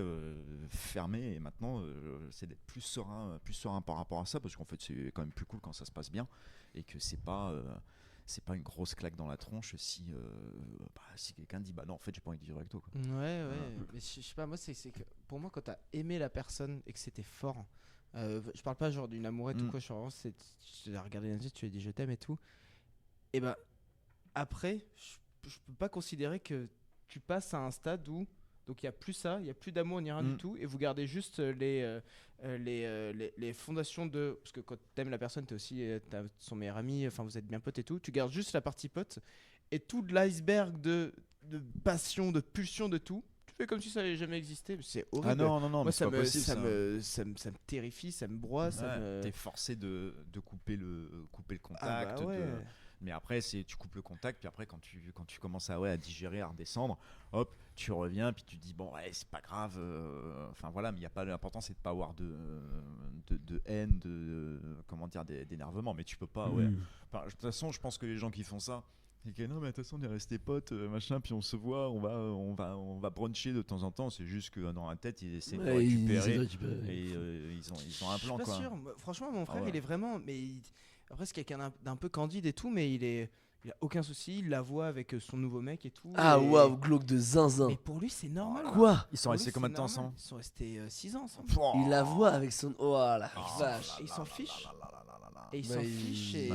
fermé. Et maintenant, c'est d'être plus serein par rapport à ça parce qu'en fait, c'est quand même plus cool quand ça se passe bien et que c'est pas une grosse claque dans la tronche si quelqu'un dit bah non en fait j'ai pas envie de vivre avec toi quoi. Ouais. Mais je sais pas, moi c'est que pour moi quand t'as aimé la personne et que c'était fort, je parle pas genre d'une amourette ou quoi, genre tu l'as regardé dans les yeux, tu lui as dit je t'aime et tout, et ben après je peux pas considérer que tu passes à un stade où donc il y a plus ça, il y a plus d'amour ni rien du tout, et vous gardez juste les fondations de, parce que quand t'aimes la personne t'es aussi t'as son meilleur ami, enfin vous êtes bien potes et tout, tu gardes juste la partie pote et tout de l'iceberg de passion, de pulsion, de tout, tu fais comme si ça n'avait jamais existé. C'est horrible. Ah non, moi mais ça c'est pas possible, ça me terrifie, ça me broie, T'es forcé de couper le contact. ouais. Mais après, tu coupes le contact, puis après, quand tu commences à digérer, à redescendre, hop, tu reviens, puis tu te dis, bon, ouais, c'est pas grave. Enfin voilà, mais l'important, c'est de pas avoir de haine, d'énervement. Mais tu peux pas, ouais. Enfin, de toute façon, je pense que les gens qui font ça, c'est que non, mais de toute façon, on est restés potes, machin, puis on se voit, on va bruncher de temps en temps. C'est juste que dans la tête, ils essaient de récupérer. Et ils ont un plan, quoi. Je suis pas sûr. Franchement, mon frère, il est vraiment. Après, c'est quelqu'un d'un peu candide et tout, mais il a aucun souci, il la voit avec son nouveau mec et tout. Ah waouh, glauque de zinzin. Mais pour lui, c'est normal. Quoi? Ils sont restés combien de temps ensemble? Ils sont restés 6 ans ensemble. Il la voit avec son. Oh la vache. Et il s'en fiche. Et il Bah, s'en fiche. Et...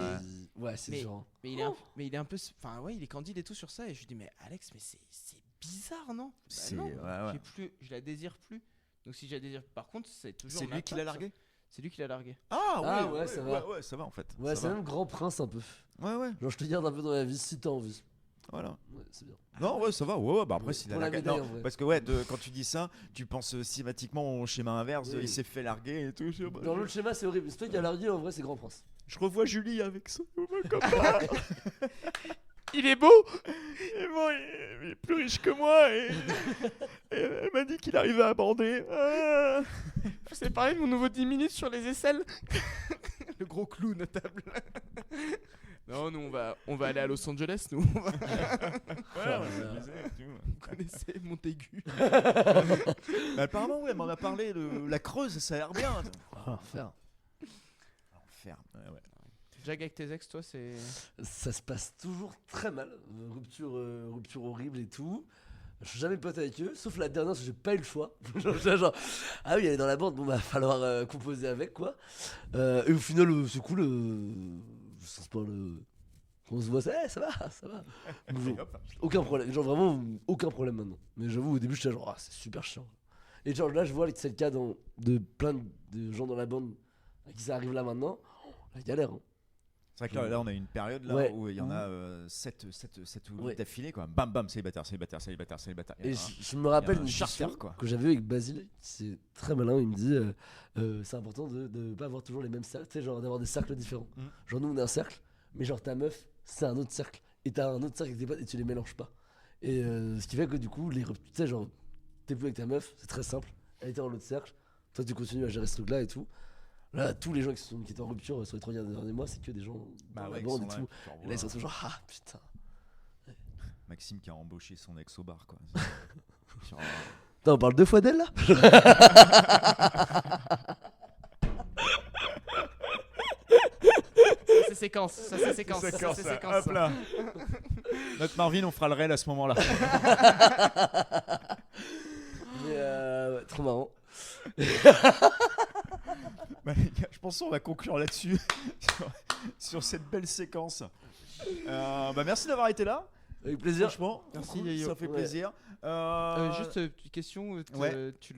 Ouais, c'est genre. Mais il est un peu. Enfin, ouais, il est candide et tout sur ça. Et je lui dis, mais Alex, mais c'est bizarre, non? C'est. Non, Ouais. je la désire plus. Donc si je la désire. Par contre, c'est toujours. C'est lui qui l'a largué? C'est lui qui l'a largué. Ah ouais, ça va. Ouais, ça va en fait. Ouais, c'est même grand prince un peu. Ouais. Genre, je te garde un peu dans la vie si t'as envie. Voilà. Ouais, c'est bien. Non, ouais, ça va. Ouais, bah après, s'il a Pour la largué. médaille, Non, en vrai. parce que quand tu dis ça, tu penses systématiquement au schéma inverse. Oui. Il s'est fait larguer et tout. Dans l'autre schéma, c'est horrible. C'est toi qui as largué, en vrai, c'est grand prince. Je revois Julie avec son nouveau copain. Il est beau. Et bon, il est plus riche que moi et elle m'a dit qu'il arrivait à bander. Je vous ai parlé de mon nouveau 10 minutes sur les aisselles. Le gros clou notable. Non, nous on va aller à Los Angeles, nous. Vous connaissez Montaigu? Mais apparemment, ouais, elle m'en a parlé. La Creuse, ça a l'air bien. Enfer. Ouais. Jag avec tes ex, toi, c'est. Ça se passe toujours très mal. Rupture horrible et tout. Je suis jamais pote avec eux, sauf la dernière, parce que j'ai pas eu le choix. genre, ah oui, elle est dans la bande, bon, bah, falloir composer avec, quoi. Et au final, c'est cool. Je sais pas, on se voit, ça va. Genre, aucun problème, genre vraiment, aucun problème maintenant. Mais j'avoue, au début, j'étais genre, c'est super chiant. Et genre là, je vois que c'est le cas de plein de gens dans la bande à qui ça arrive là maintenant. La galère, hein. C'est vrai que là, on a une période là, où il y en a 7 ou 8 d'affilée, quoi. Bam, bam, célibataire. Et je me rappelle une charter, discussion quoi. que j'avais avec Basile, c'est très malin. Il me dit c'est important de ne pas avoir toujours les mêmes cercles, tu sais, genre d'avoir des cercles différents. Genre, nous, on est un cercle, mais genre ta meuf, c'est un autre cercle. Et t'as un autre cercle avec tes potes et tu les mélanges pas. Et ce qui fait que du coup, tu sais, genre, t'es plus avec ta meuf, c'est très simple. Elle était dans l'autre cercle, toi, tu continues à gérer ce truc-là et tout. Là, tous les gens qui étaient en rupture sur les 3 derniers mois, c'est que des gens dans la bande et tout. Et là, ils sont toujours ah putain. Maxime qui a embauché son ex au bar, quoi. Putain, on parle 2 fois d'elle là. C'est séquence. Hop là. Notre Marvin, on fera le rail à ce moment-là. Mais ouais, trop marrant. Bah, les gars, je pense qu'on va conclure là-dessus sur cette belle séquence. Bah, merci d'avoir été là. Avec plaisir. Franchement, Merci, cool, Yayo. ça fait Ouais. plaisir. Juste petite question, Ouais. tu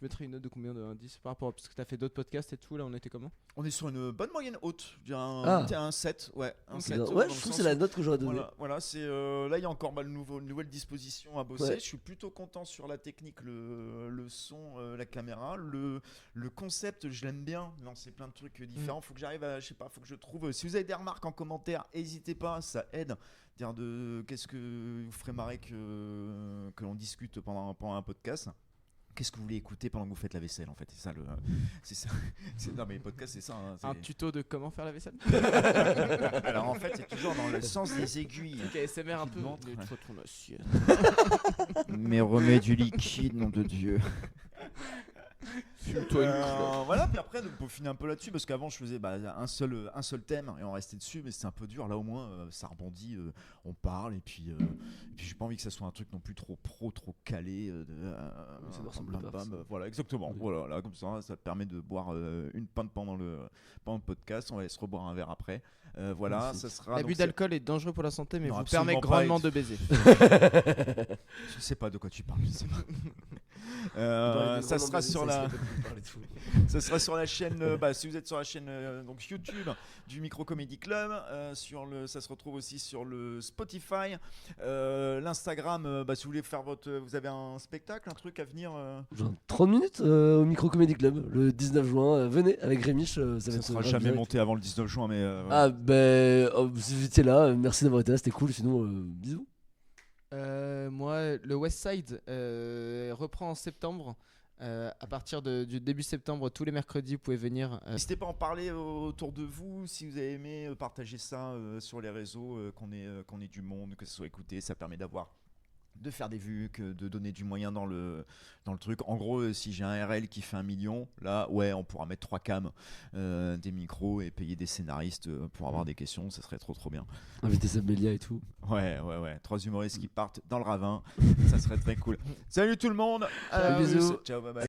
mettrais une note de combien de 10 par rapport à, parce que t'as fait d'autres podcasts et tout, là on était comment? On est sur une bonne moyenne haute, je dirais Ah. un 7, ouais, un Ok. 7. Ouais, dans je le trouve que sens c'est la où- note que j'aurais donnée. Voilà, c'est là il y a encore une nouvelle disposition à bosser. Ouais. Je suis plutôt content sur la technique, le son, la caméra, le concept, je l'aime bien. Lancer plein de trucs différents. Faut que j'arrive à, je sais pas, faut que je trouve. Si vous avez des remarques en commentaire, n'hésitez pas, ça aide. Dire de qu'est-ce que vous ferait marrer que l'on discute pendant un podcast. Qu'est-ce que vous voulez écouter pendant que vous faites la vaisselle en fait, c'est ça c'est ça. Non mais les podcasts c'est ça. Hein, Un c'est- tuto de comment faire la vaisselle? Alors en fait c'est toujours dans le sens des aiguilles. Ok, SMR un Qui peu. montre, ouais. Nettoie ton assiette. Mais remets du liquide, nom de Dieu. Fume-toi une clope. Voilà, puis après, pour finir un peu là-dessus, parce qu'avant je faisais un seul thème et on restait dessus, mais c'est un peu dur. Là au moins, ça rebondit, on parle, et puis j'ai pas envie que ça soit un truc non plus trop pro, trop calé. Ça ne ressemble pas, ça. Voilà, exactement. Oui. Voilà, là, comme ça te permet de boire une pinte pendant le podcast. On va se reboire un verre après. Voilà, Magnifique. ça sera. L'abus donc, c'est- d'alcool est dangereux pour la santé, mais Non, vous permet absolument pas, grandement et- de baiser. Je sais pas de quoi tu parles. Je sais pas. Dans les Ça grands sera baiser, sur ça la. serait pas plus parler de fou. Ça sera sur la chaîne, si vous êtes sur la chaîne donc YouTube du Micro Comedy Club, ça se retrouve aussi sur le Spotify, l'Instagram. Si vous voulez faire vous avez un spectacle, un truc à venir. Genre 30 minutes au Micro Comedy Club le 19 juin. Venez avec Rémiche, ça va Ça être sera grave jamais direct. monté avant le 19 juin, mais Ah ben, si vous étiez là, merci d'avoir été là, c'était cool. Sinon, bisous. Moi, le West Side reprend en septembre. À partir du début septembre, tous les mercredis, vous pouvez venir. n'hésitez pas à en parler autour de vous. Si vous avez aimé, partagez ça sur les réseaux, qu'on ait du monde, que ce soit écouté. Ça permet de faire des vues, de donner du moyen dans le truc. En gros, si j'ai un RL qui fait 1 million, là, ouais, on pourra mettre 3 cams, des micros et payer des scénaristes pour avoir des questions. Ça serait trop bien. Inviter Sabelia et tout. Ouais. 3 humoristes qui partent dans le ravin. Ça serait très cool. Salut tout le monde. Salut, bisous. Ciao, bye bye.